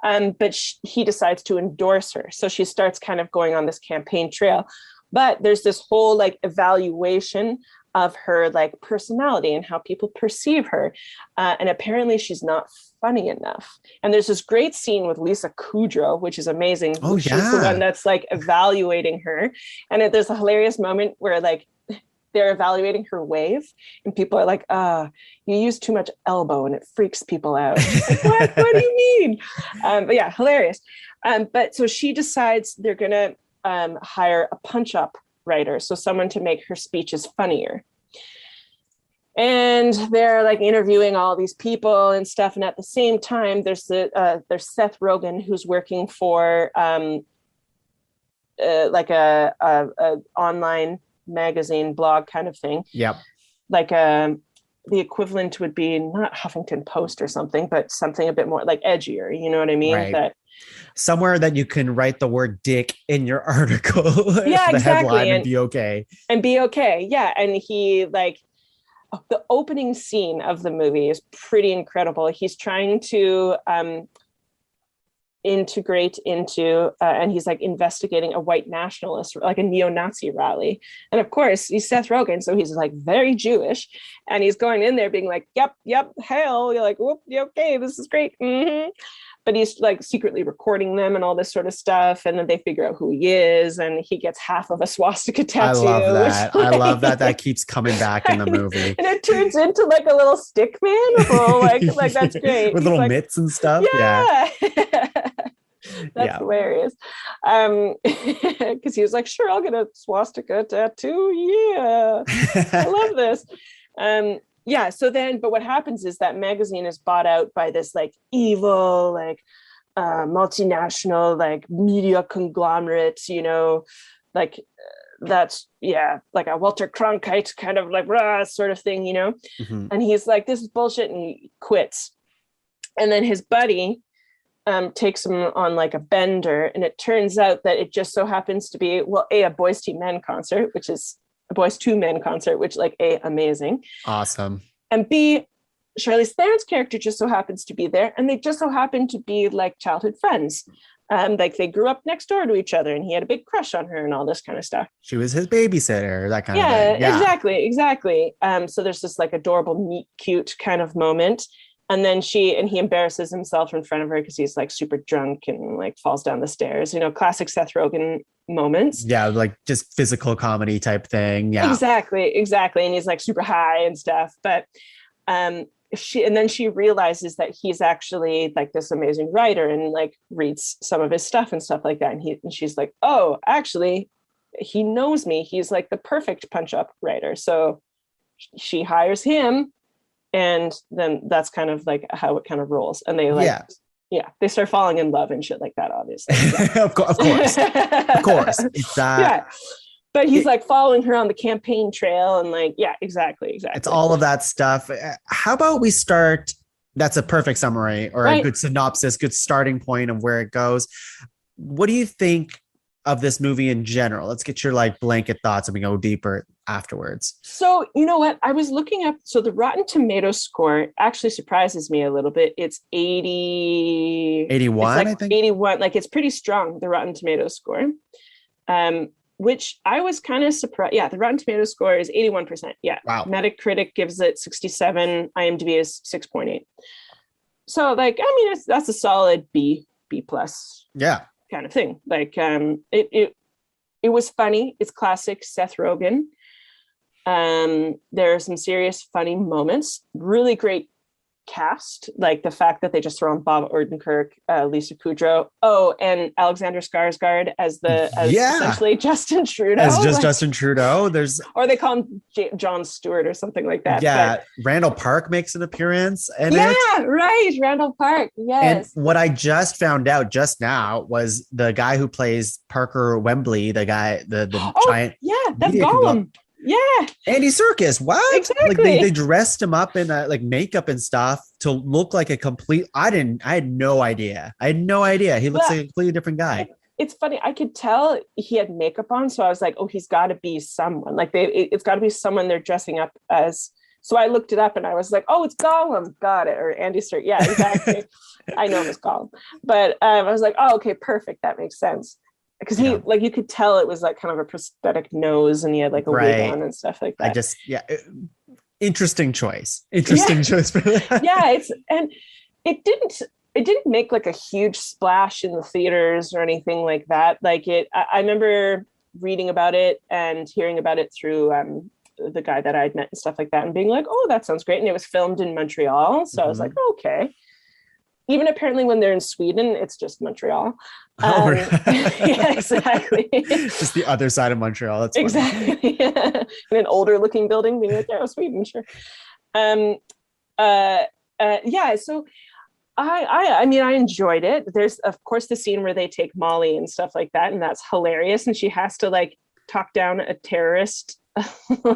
But he decides to endorse her. So she starts kind of going on this campaign trail. But there's this whole evaluation of her personality and how people perceive her. And apparently she's not funny enough. And there's this great scene with Lisa Kudrow, which is amazing. Oh, She's the one that's evaluating her. And there's a hilarious moment where they're evaluating her wave and people are like, you use too much elbow and it freaks people out. What do you mean? But yeah, hilarious. But so she decides they're going to hire a punch-up writer. So someone to make her speeches funnier. And they're interviewing all these people and stuff. And at the same time, there's Seth Rogen, who's working for a online magazine blog kind of thing. Yep. The equivalent would be not Huffington Post or something, but something a bit more edgier. You know what I mean? Right. Somewhere that you can write the word dick in your article. Yeah, the exactly. Headline and be okay. Yeah. And he the opening scene of the movie is pretty incredible. He's trying to integrate into, and he's like investigating a white nationalist, like a neo-Nazi rally. And of course, he's Seth Rogen, so he's like very Jewish, and he's going in there being like, yep, hail. You're like, whoop, okay, this is great. Mm-hmm. But he's like secretly recording them and all this sort of stuff. And then they figure out who he is, and he gets half of a swastika tattoo. I love that. Which, I love that. That keeps coming back in the movie. And it turns into like a little stick man with little, like that's great. With little mitts and stuff. Yeah. That's hilarious. Because he was like, sure, I'll get a swastika tattoo. Yeah. I love this. Yeah. So then, but what happens is that magazine is bought out by this like evil, like multinational, like media conglomerate, like that's, like a Walter Cronkite kind of like rah, sort of thing, Mm-hmm. And he's like, this is bullshit, and he quits. And then his buddy takes him on like a bender, and it turns out that it just so happens to be, well, a Boys to Men concert, which is a Boys to Men concert, which like amazing. Awesome. And B, Charlize Theron's character just so happens to be there, and they just so happen to be like childhood friends. Like they grew up next door to each other, and he had a big crush on her and all this kind of stuff. She was his babysitter, that kind of thing. Yeah, exactly. So there's this like adorable, meet cute kind of moment. And then he embarrasses himself in front of her because he's like super drunk and like falls down the stairs, classic Seth Rogen moments. Yeah, like just physical comedy type thing. Yeah, exactly. And he's like super high and stuff. But she realizes that he's actually like this amazing writer, and like reads some of his stuff and stuff like that. And she's like, oh, actually, he knows me. He's like the perfect punch up writer. So she hires him. And then that's kind of like how it kind of rolls. And they like, they start falling in love and shit like that, obviously. Yeah. of course. It's But he's like following her on the campaign trail, and like, exactly. It's all of that stuff. How about we start? That's a perfect summary, or a good synopsis, good starting point of where it goes. What do you think of this movie in general? Let's get your like blanket thoughts, and we go deeper afterwards. So you know what? I was looking up. So the Rotten Tomatoes score actually surprises me a little bit. It's 81, like I think. 81. Like it's pretty strong, the Rotten Tomatoes score. Which I was kind of surprised. Yeah, the Rotten Tomatoes score is 81%. Yeah. Wow. Metacritic gives it 67. IMDb is 6.8. So like, I mean, that's a solid B plus. Yeah. Kind of thing. Like it was funny. It's classic Seth Rogen. There are some serious funny moments. Really great cast, like the fact that they just throw on Bob Odenkirk, Lisa Kudrow, and Alexander Skarsgård as essentially Justin Trudeau. As just Justin Trudeau. Or they call him Jon Stewart or something like that. Yeah, Randall Park makes an appearance in it. Yeah, right, Randall Park. Yes. And what I just found out just now was the guy who plays Parker Wembley, the guy, the giant. Yeah, that's Gollum. Yeah, Andy Serkis. What? Exactly. Like they dressed him up in like makeup and stuff to look like a complete. I had no idea. He looks like a completely different guy. It's funny. I could tell he had makeup on, so I was like, oh, he's got to be someone. Like it's got to be someone they're dressing up as. So I looked it up and I was like, oh, it's Gollum. Got it. Or Andy Serkis. Yeah, exactly. I know him as Gollum, but I was like, oh, okay, perfect. That makes sense. Because he like you could tell it was like kind of a prosthetic nose, and he had like a wig on and stuff like that. Interesting choice for that. It didn't make like a huge splash in the theaters or anything like that. Like I remember reading about it and hearing about it through the guy that I'd met and stuff like that, and being like, oh, that sounds great. And it was filmed in Montreal, so I was like, oh, okay. Even apparently when they're in Sweden, it's just Montreal. Yeah, exactly. Just the other side of Montreal. That's exactly. In an older looking building, being like, yeah, Sweden, sure. So I mean, I enjoyed it. There's of course the scene where they take Molly and stuff like that, and that's hilarious. And she has to like talk down a terrorist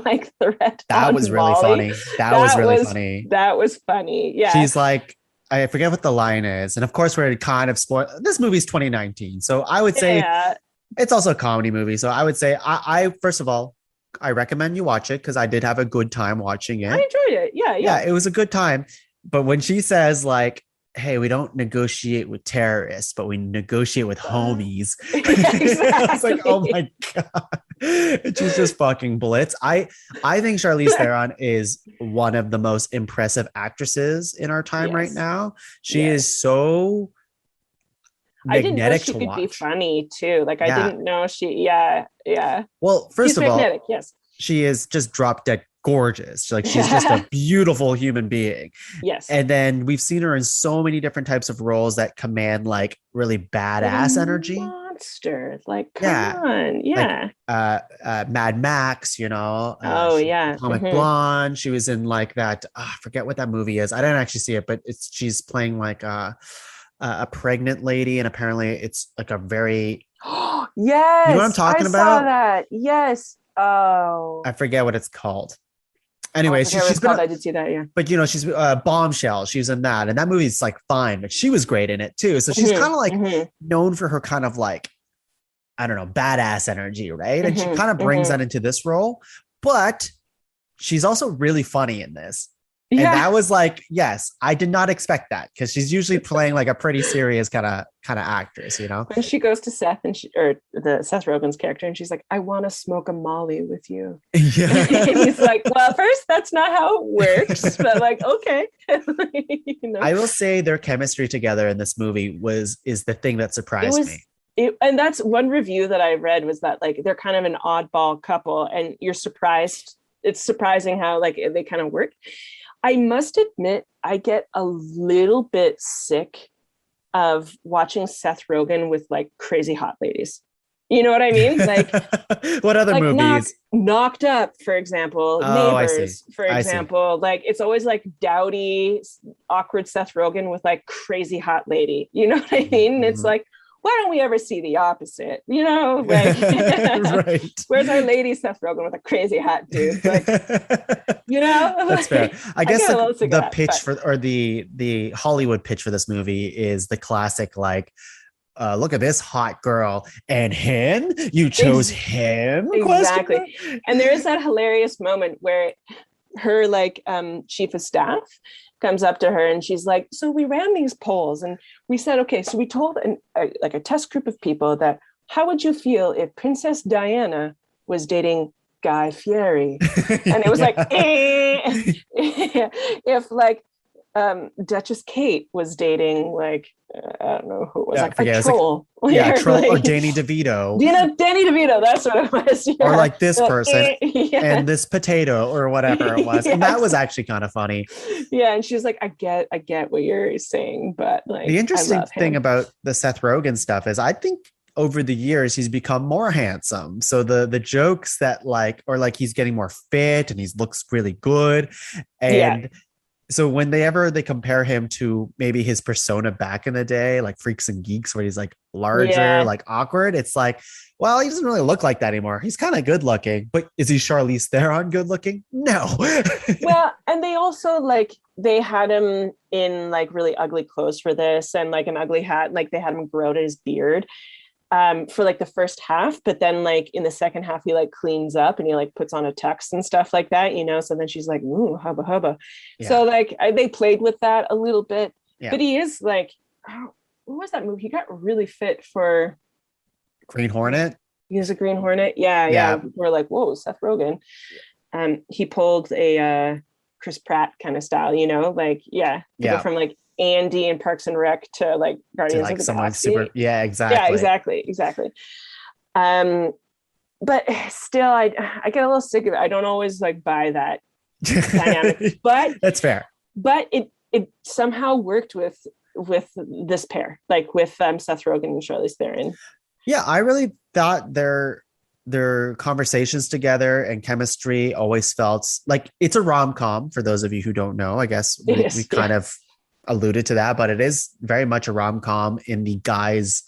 like threat. That was really funny. That was really funny. That was funny. Yeah. She's like, I forget what the line is. And of course, we're kind of this movie's 2019. So I would say it's also a comedy movie. So I would say, I first of all, I recommend you watch it because I did have a good time watching it. I enjoyed it. Yeah. It was a good time. But when she says like, hey, we don't negotiate with terrorists, but we negotiate with homies. Exactly. I was like, oh my God. She's just fucking blitz. I think Charlize Theron is one of the most impressive actresses in our time right now. She is so I didn't know magnetic she to could watch. be funny too. Like I didn't know yeah. Well, first She's of all, magnetic, yes. she is just drop dead gorgeous. Like she's just a beautiful human being. Yes. And then we've seen her in so many different types of roles that command like really badass energy. Monster. Like, come on. Yeah. Like, Mad Max, you know. Atomic Mhm. Blonde. She was in like that. I forget what that movie is. I didn't actually see it, but she's playing like a pregnant lady, and apparently it's like a very Yes. You know what I'm talking about? Saw that. Yes. Oh. I forget what it's called. Anyway, she's been. I did see that, yeah. But you know, she's Bombshell. She was in that, and that movie's like fine, but she was great in it too. So she's kind of like known for her kind of like, I don't know, badass energy, right? And she kind of brings that into this role, but she's also really funny in this. And that was like, yes, I did not expect that because she's usually playing like a pretty serious kind of actress, you know. When she goes to Seth or the Seth Rogen's character, and she's like, "I want to smoke a Molly with you." Yeah. And he's like, "Well, first, that's not how it works," but like, okay. You know? I will say their chemistry together in this movie is the thing that surprised me. And that's one review that I read was that like they're kind of an oddball couple, and you're surprised. It's surprising how like they kind of work. I must admit, I get a little bit sick of watching Seth Rogen with like crazy hot ladies. You know what I mean? Like what other like movies? Knocked Up, for example. Oh, Neighbors, for example. Like it's always like dowdy, awkward Seth Rogen with like crazy hot lady. You know what I mean? It's like, why don't we ever see the opposite? You know, like right. Where's our lady Seth Rogen with a crazy hot dude? Like, you know, that's fair. I guess the pitch but the Hollywood pitch for this movie is the classic, like, look at this hot girl and him. You chose him. Exactly. And there is that hilarious moment where her like chief of staff comes up to her and she's like, so we ran these polls and we said, okay, so we told like a test group of people that how would you feel if Princess Diana was dating Guy Fieri? And it was like, if like Duchess Kate was dating like, I don't know who it was, like a troll. Like, troll or Danny DeVito. You know, Danny DeVito, that's what it was. Yeah. Or like this person and this potato or whatever it was. And that was actually kind of funny. Yeah, and she was like, I get what you're saying, but like the interesting thing about the Seth Rogen stuff is I think over the years he's become more handsome. So the jokes that like, or like he's getting more fit and he looks really good. And so when they compare him to maybe his persona back in the day, like Freaks and Geeks, where he's like larger, like awkward, it's like, well, he doesn't really look like that anymore. He's kind of good looking, but is he Charlize Theron good looking? No. Well, and they also like, they had him in like really ugly clothes for this and like an ugly hat. Like they had him grow out his beard for like the first half, but then like in the second half he like cleans up and he like puts on a tux and stuff like that, you know. So then she's like, ooh, hubba hubba. So like they played with that a little bit, but he is like, what was that movie? He got really fit for Green Hornet. He was a Green Hornet. Yeah. We're like, whoa, Seth Rogen. He pulled a Chris Pratt kind of style, you know, like to go from like Andy and Parks and Rec to like Guardians of the Galaxy. Exactly. Yeah, exactly. But still, I get a little sick of it. I don't always like buy that dynamic, but that's fair. But it somehow worked with this pair, like with Seth Rogen and Charlize Theron. Yeah, I really thought their conversations together and chemistry always felt like it's a rom-com. For those of you who don't know, I guess we kind of alluded to that, but it is very much a rom-com in the guise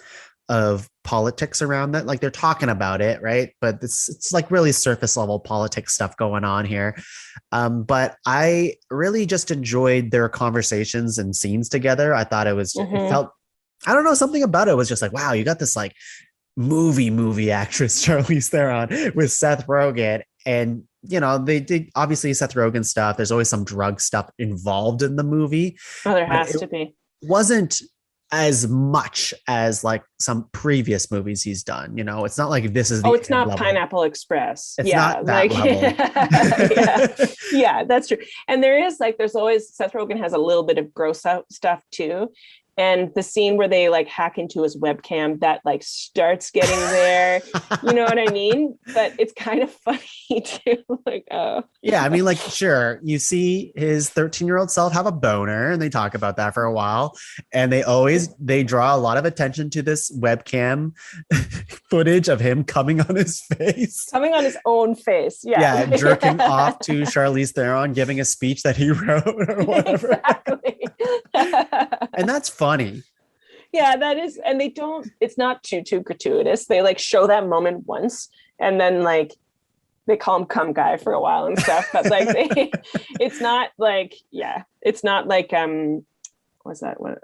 of politics around that. Like they're talking about it, right? But it's like really surface level politics stuff going on here. But I really just enjoyed their conversations and scenes together. I thought it was, it felt, I don't know, something about it was just like, wow, you got this like movie actress Charlize Theron with Seth Rogen. And you know, they did obviously Seth Rogen stuff. There's always some drug stuff involved in the movie. Oh, there has to be. wasn't as much as like some previous movies he's done. You know, it's not like this is the it's not level. Pineapple Express. It's not that level. Yeah, that's true. And there's always, Seth Rogen has a little bit of gross out stuff too. And the scene where they like hack into his webcam, that like starts getting there, you know what I mean? But it's kind of funny too. Like, oh. Yeah, I mean, like, sure, you see his 13-year-old self have a boner, and they talk about that for a while. And they draw a lot of attention to this webcam footage of him coming on his face. Coming on his own face. Yeah. Yeah, jerking off to Charlize Theron, giving a speech that he wrote or whatever. Exactly. And that's funny. Yeah, that is. And it's not too gratuitous. They like show that moment once, and then like they call him cum guy for a while and stuff. But like it's not like, it's not like what's that one?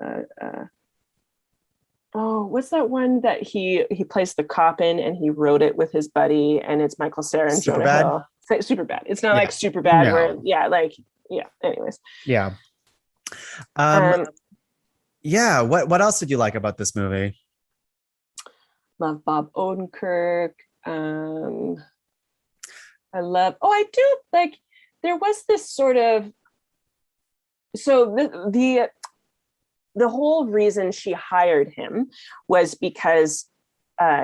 What's that one that he plays the cop in, and he wrote it with his buddy, and it's Michael Cera and Jonah Hill. It's like Superbad. It's not like Superbad where anyways. Yeah. What else did you like about this movie? Love Bob Odenkirk. I do like, there was this sort of, so the whole reason she hired him was because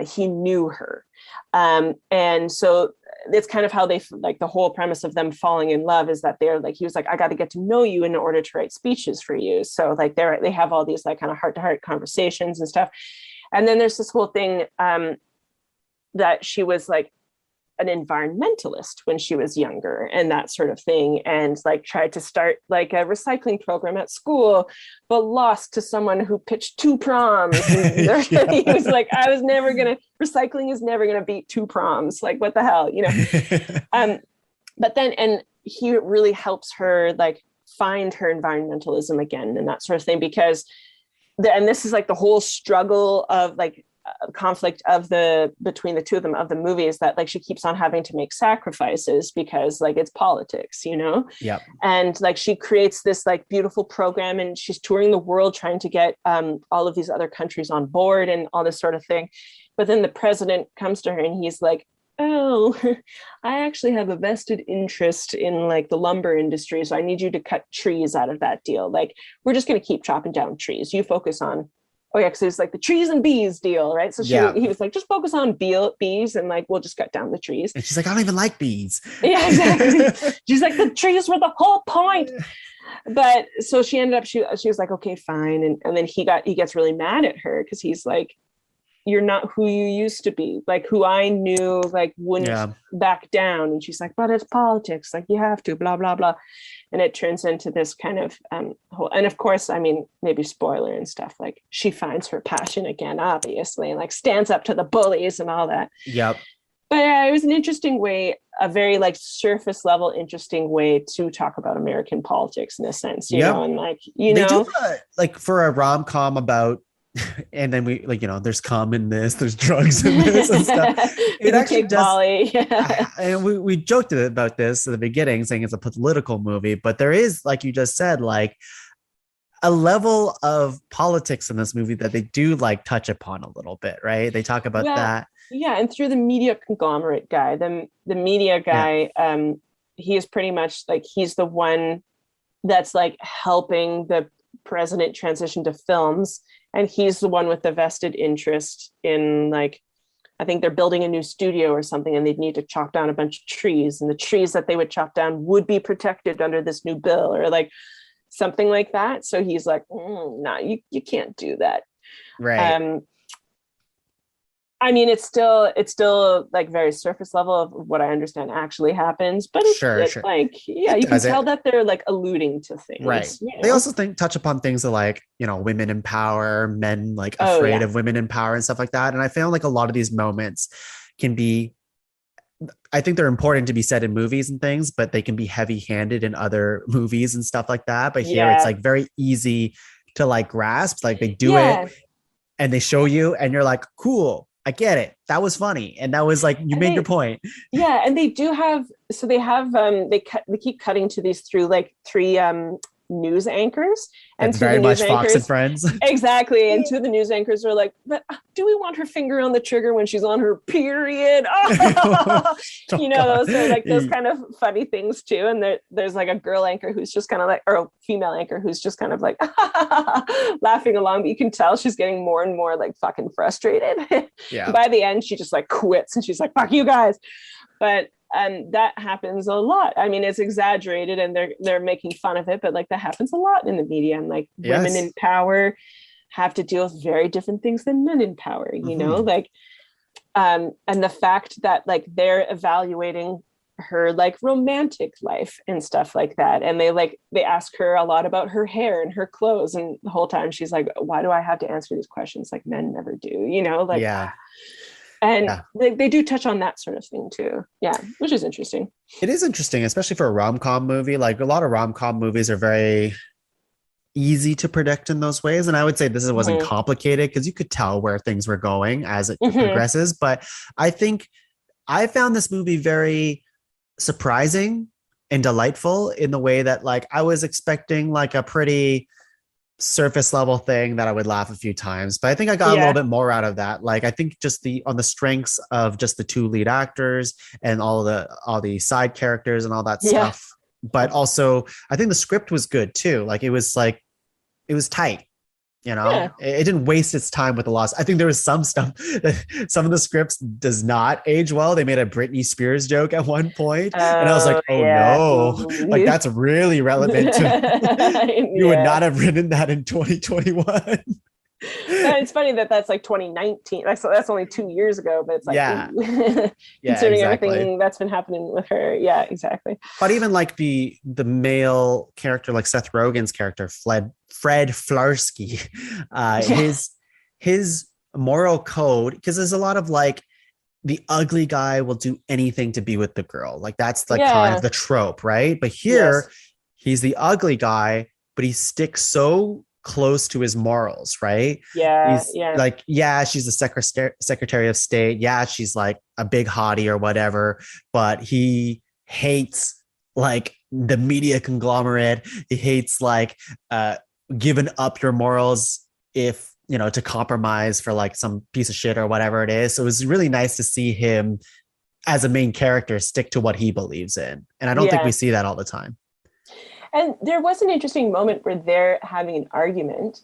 he knew her. And so it's kind of how they, like, the whole premise of them falling in love is that they're like, he was like, I got to get to know you in order to write speeches for you. So like they have all these like kind of heart-to-heart conversations and stuff. And then there's this whole thing that she was like an environmentalist when she was younger and that sort of thing, and like tried to start like a recycling program at school, but lost to someone who pitched 2 proms. He was like, recycling is never gonna beat 2 proms. Like, what the hell, you know? But then, and he really helps her like find her environmentalism again and that sort of thing, because and this is like the whole struggle of like conflict between the two of them of the movie, is that like she keeps on having to make sacrifices because like it's politics, you know? Yeah. And like she creates this like beautiful program, and she's touring the world trying to get all of these other countries on board and all this sort of thing. But then the president comes to her and he's like, oh, I actually have a vested interest in like the lumber industry, so I need you to cut trees out of that deal. Like, we're just going to keep chopping down trees. You focus on, because it's like the trees and bees deal, right? So he was like, just focus on bees, and like, we'll just cut down the trees. And she's like, I don't even like bees. Yeah, exactly. She's like, the trees were the whole point. But so she ended up, she was like, okay, fine. And then he gets really mad at her because he's like, you're not who you used to be, like who I knew, like wouldn't back down. And she's like, but it's politics, like you have to, blah, blah, blah. And it turns into this kind of whole, and of course, I mean, maybe spoiler and stuff, like she finds her passion again, obviously, and like stands up to the bullies and all that. Yep. But yeah, it was an interesting way, a very like surface level, interesting way to talk about American politics in a sense, you know, and like, you know, do like for a rom-com about, and then we like, you know, there's cum in this, there's drugs in this and stuff. It actually does. And we joked about this at the beginning, saying it's a political movie, but there is, like you just said, like a level of politics in this movie that they do like touch upon a little bit, right? They talk about that. Yeah, and through the media conglomerate guy, the media guy, he is pretty much like, he's the one that's like helping the president transition to films. And he's the one with the vested interest in, like, I think they're building a new studio or something, and they'd need to chop down a bunch of trees, and the trees that they would chop down would be protected under this new bill, or like something like that. So he's like, no, you can't do that. Right. I mean, it's still like very surface level of what I understand actually happens, but it's sure. like, yeah, you can tell that they're like alluding to things. Right. You know? They also touch upon things like, you know, women in power, men like afraid of women in power and stuff like that. And I found like a lot of these moments can be, I think they're important to be said in movies and things, but they can be heavy handed in other movies and stuff like that. But here it's like very easy to like grasp, like they do it and they show you and you're like, cool. I get it. That was funny. And that was like, you made your point. Yeah. And they do have, so they have, they keep cutting to these through like 3 news anchors. And That's very much Fox and Friends. Exactly. And two of the news anchors are like, but do we want her finger on the trigger when she's on her period? Oh, you know, those are like those kind of funny things too. And there's like a girl anchor who's just kind of like, or a female anchor who's just kind of like laughing along, but you can tell she's getting more and more like fucking frustrated. Yeah. By the end, she just like quits and she's like, fuck you guys. But that happens a lot. I mean, it's exaggerated and they're making fun of it, but like that happens a lot in the media. And like women in power have to deal with very different things than men in power, you know, like, and the fact that like they're evaluating her like romantic life and stuff like that. And they ask her a lot about her hair and her clothes. And the whole time she's like, why do I have to answer these questions? Like men never do, you know, like, and they do touch on that sort of thing too. Yeah. Which is interesting. It is interesting, especially for a rom-com movie. Like a lot of rom-com movies are very easy to predict in those ways. And I would say this wasn't complicated because you could tell where things were going as it progresses. But I think I found this movie very surprising and delightful in the way that like I was expecting like a pretty surface level thing that I would laugh a few times, but I think I got a little bit more out of that. Like I think just on the strengths of just the two lead actors and all the side characters and all that stuff. But also I think the script was good too. Like it was tight, you know, it didn't waste its time with the loss. I think there was some stuff that some of the scripts does not age well. They made a Britney Spears joke at one point, and I was like, oh no, like that's really relevant to you would not have written that in 2021. It's funny that's like 2019. That's only 2 years ago, but it's like considering everything that's been happening with her. Yeah, exactly. But even like the male character, like Seth Rogen's character, Fred Flarsky, his moral code, because there's a lot of like the ugly guy will do anything to be with the girl. Like that's like kind of the trope, right? But here he's the ugly guy, but he sticks so close to his morals, right? He's like, she's the Secretary of State. Yeah, she's like a big hottie or whatever, but he hates like the media conglomerate. He hates like giving up your morals if, you know, to compromise for like some piece of shit or whatever it is. So it was really nice to see him as a main character stick to what he believes in. And I don't think we see that all the time. And there was an interesting moment where they're having an argument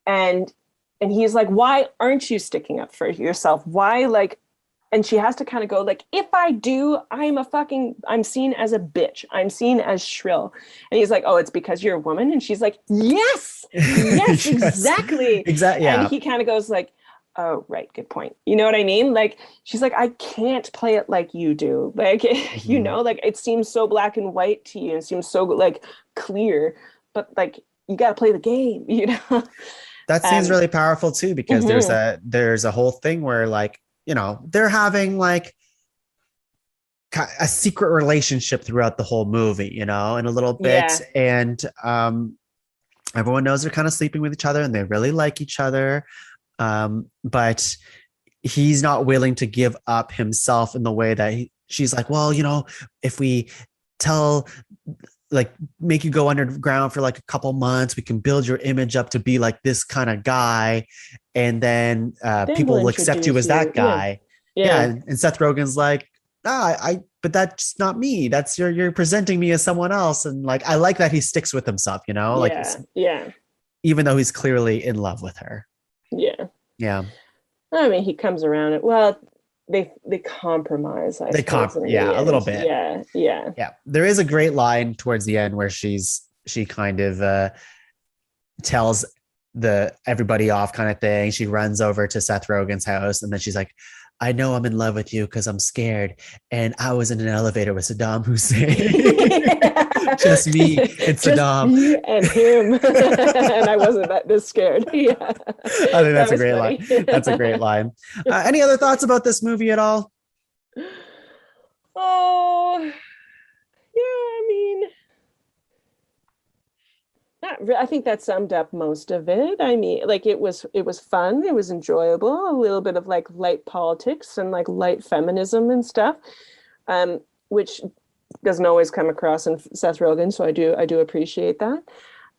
and he's like, why aren't you sticking up for yourself? Why like, and she has to kind of go like, if I do, I'm seen as a bitch. I'm seen as shrill. And he's like, oh, it's because you're a woman. And she's like, yes, exactly. Exactly. Yeah. And he kind of goes like, oh, right. Good point. You know what I mean? Like, she's like, I can't play it like you do. Like, you know, like it seems so black and white to you. It seems so like clear, but like, you got to play the game, you know? That seems really powerful too, because there's a whole thing where like, you know, they're having like a secret relationship throughout the whole movie, you know, in a little bit. And everyone knows they're kind of sleeping with each other and they really like each other. But he's not willing to give up himself in the way that she's like, well, you know, if we make you go underground for like a couple months, we can build your image up to be like this kind of guy. And then people will accept you as that guy. Yeah. And Seth Rogen's like, but that's not me. That's you're presenting me as someone else. And like, I like that he sticks with himself, you know, like, even though he's clearly in love with her. Yeah. I mean, he comes around it. Well, they compromise. A little bit. Yeah. There is a great line towards the end where she kind of tells everybody off kind of thing. She runs over to Seth Rogen's house and then she's like, I know I'm in love with you because I'm scared. And I was in an elevator with Saddam Hussein. Just me and Saddam. Me and him. And I wasn't this scared. Yeah. I think that's a great line. That's a great line. Any other thoughts about this movie at all? Oh, yeah, I mean, I think that summed up most of it. I mean, like it was fun. It was enjoyable. A little bit of like light politics and like light feminism and stuff, which doesn't always come across in Seth Rogen. So I do appreciate that.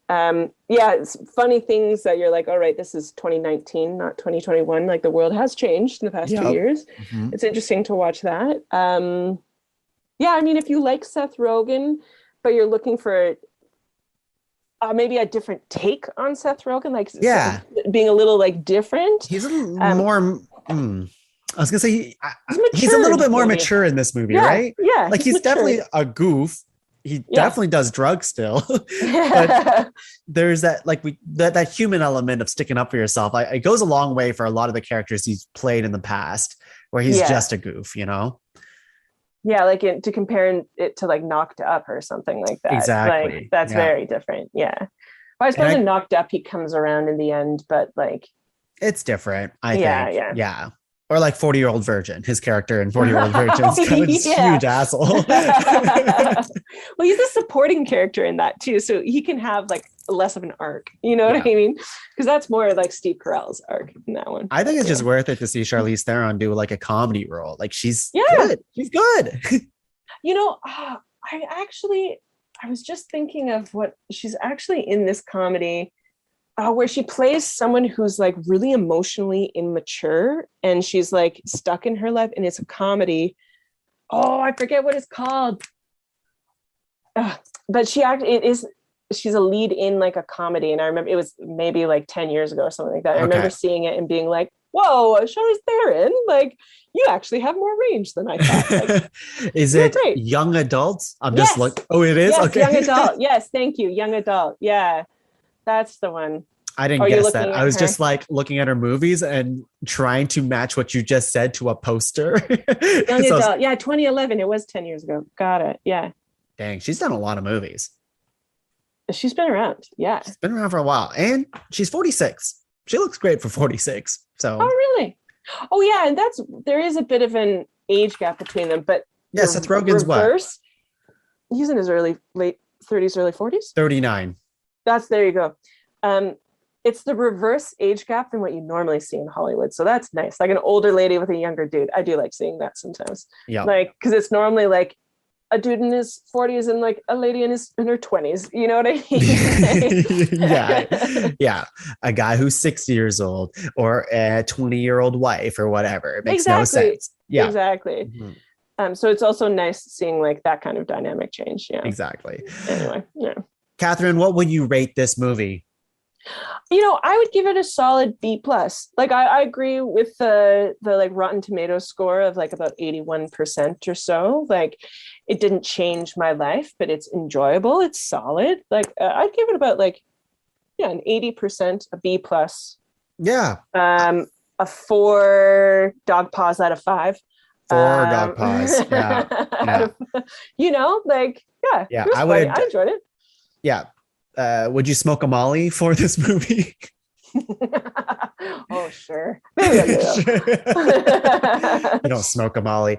It's funny things that you're like, all right, this is 2019, not 2021. Like the world has changed in the past 2 years. Mm-hmm. It's interesting to watch that. I mean, if you like Seth Rogen, but you're looking for maybe a different take on Seth Rogen, like being a little like different. He's a little more. I was gonna say he's a little bit more mature in this movie, right? Yeah, like he's definitely a goof. He definitely does drugs still, but there's that that human element of sticking up for yourself. It goes a long way for a lot of the characters he's played in the past, where he's just a goof, you know. Yeah, like to compare it to like Knocked Up or something like that. Exactly, like that's very different. Yeah, well, I suppose in Knocked Up he comes around in the end, but like it's different. I think. Yeah. Or like 40-Year-Old Virgin. His character in 40-Year-Old Virgin is kind of this huge asshole. Well, he's a supporting character in that too, so he can have like less of an arc. You know what I mean? Because that's more like Steve Carell's arc in that one. I think it's just worth it to see Charlize Theron do like a comedy role. Like she's good. She's good. You know, I was just thinking of what she's actually in this comedy. Where she plays someone who's like really emotionally immature and she's like stuck in her life, and it's a comedy. Oh, I forget what it's called. But she's a lead in like a comedy, and I remember it was maybe like 10 years ago or something like that. I remember seeing it and being like, whoa, Charlize Theron, like you actually have more range than I thought. Like, is it great. Young adults? I'm just like, oh, it is? Yes, okay. Young adult. Yes, thank you. Young adult. Yeah. That's the one. I didn't guess that. I was just like looking at her movies and trying to match what you just said to a poster. Young adult. 2011. It was 10 years ago. Got it. Yeah. Dang, she's done a lot of movies. She's been around. Yeah. She's been around for a while. And she's 46. She looks great for 46. So. Oh, really? Oh, yeah. And there is a bit of an age gap between them. But yeah, Seth Rogen's what? He's in his late 30s, early 40s. 39. There you go. It's the reverse age gap than what you normally see in Hollywood. So that's nice. Like an older lady with a younger dude. I do like seeing that sometimes. Yeah. Like, because it's normally like a dude in his 40s and like a lady in her 20s. You know what I mean? Yeah. A guy who's 60 years old or a 20-year-old wife or whatever. It makes no sense. Yeah. Exactly. Mm-hmm. So it's also nice seeing like that kind of dynamic change. Yeah. Exactly. Anyway, yeah. Catherine, what would you rate this movie? You know, I would give it a solid B+. Like I agree with the like Rotten Tomatoes score of like about 81% or so. Like it didn't change my life, but it's enjoyable. It's solid. Like I'd give it about like an 80%, a B+. Yeah. A 4 dog paws out of 5. 4 dog paws. Yeah. You know, like yeah. I enjoyed it. Yeah. Would you smoke a Molly for this movie? Oh, sure. Maybe I You don't smoke a Molly.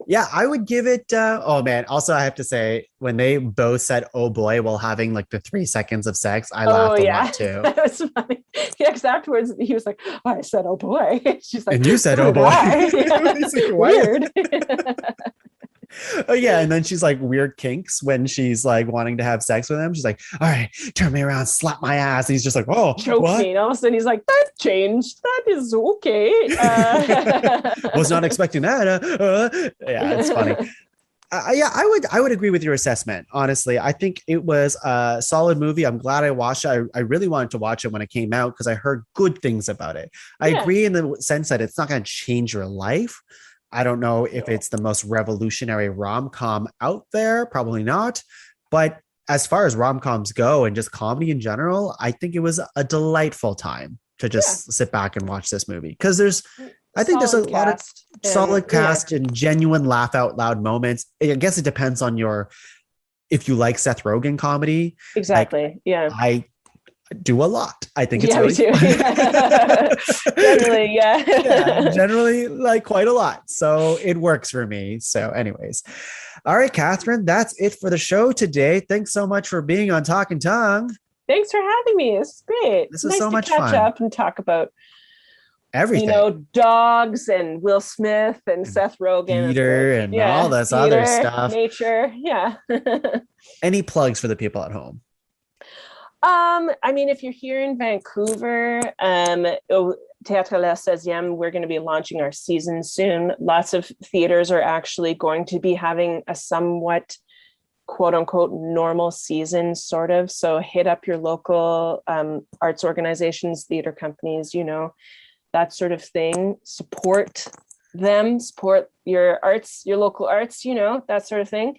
Yeah, I would give it. Oh man! Also, I have to say, when they both said "oh boy" while having like the 3 seconds of sex, I laughed a lot too. That was funny. Yeah, because afterwards he was like, oh, "I said oh boy." She's like, "And you said oh boy." Like, weird. Oh yeah, and then she's like weird kinks when she's like wanting to have sex with him. She's like, "All right, turn me around, slap my ass." And he's just like, "Oh, choke me." And all of a sudden he's like, "That changed. That is okay." Was not expecting that. Yeah, it's funny. Yeah, I would agree with your assessment. Honestly, I think it was a solid movie. I'm glad I watched it. I really wanted to watch it when it came out because I heard good things about it. I agree in the sense that it's not going to change your life. I don't know if it's the most revolutionary rom-com out there. Probably not. But as far as rom-coms go and just comedy in general, I think it was a delightful time to just sit back and watch this movie. Because there's a lot of solid cast and genuine laugh out loud moments. I guess it depends on if you like Seth Rogen comedy. Exactly. Like, I do a lot. I think it's really generally, generally like quite a lot. So it works for me. So anyways, all right, Catherine, that's it for the show today. Thanks so much for being on Talking Tongue. Thanks for having me. This is great. This is nice so much catch fun. Up and talk about Everything. Dogs and Will Smith and Seth Rogen. Peter and all this other stuff. Nature. Yeah. Any plugs for the people at home? If you're here in Vancouver, Théâtre La 16e, we're going to be launching our season soon. Lots of theaters are actually going to be having a somewhat quote unquote normal season, sort of. So hit up your local arts organizations, theater companies, that sort of thing. Support them, support your arts, your local arts, that sort of thing.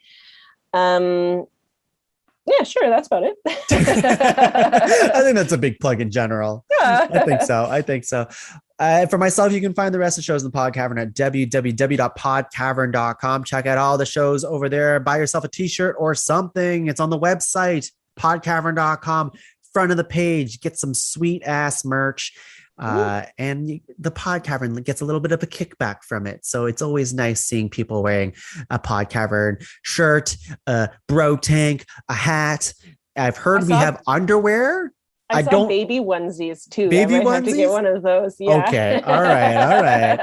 Yeah, sure. That's about it. I think that's a big plug in general. Yeah. I think so. For myself, you can find the rest of the shows in the Pod Cavern at www.podcavern.com. Check out all the shows over there. Buy yourself a t-shirt or something. It's on the website, podcavern.com. Front of the page, get some sweet ass merch. And the Pod Cavern gets a little bit of a kickback from it. So it's always nice seeing people wearing a Pod Cavern shirt, a bro tank, a hat. I've heard we have underwear. I saw baby onesies too. Baby I might onesies? have to get one of those. Yeah. Okay. All right.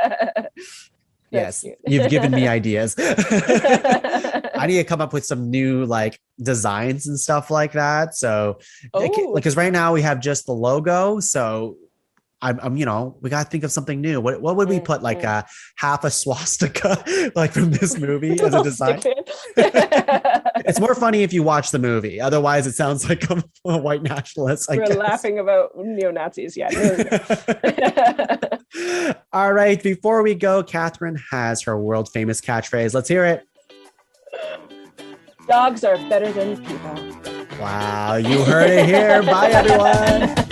Yes. You've given me ideas. I need to come up with some new designs and stuff like that. So because right now we have just the logo. So I'm we got to think of something new. What would we put, a half a swastika, from this movie as a design? It's more funny if you watch the movie. Otherwise, it sounds like I'm a white nationalist. We're laughing about neo-Nazis. Yeah. All right. Before we go, Catherine has her world famous catchphrase. Let's hear it. Dogs are better than people. Wow. You heard it here. Bye, everyone.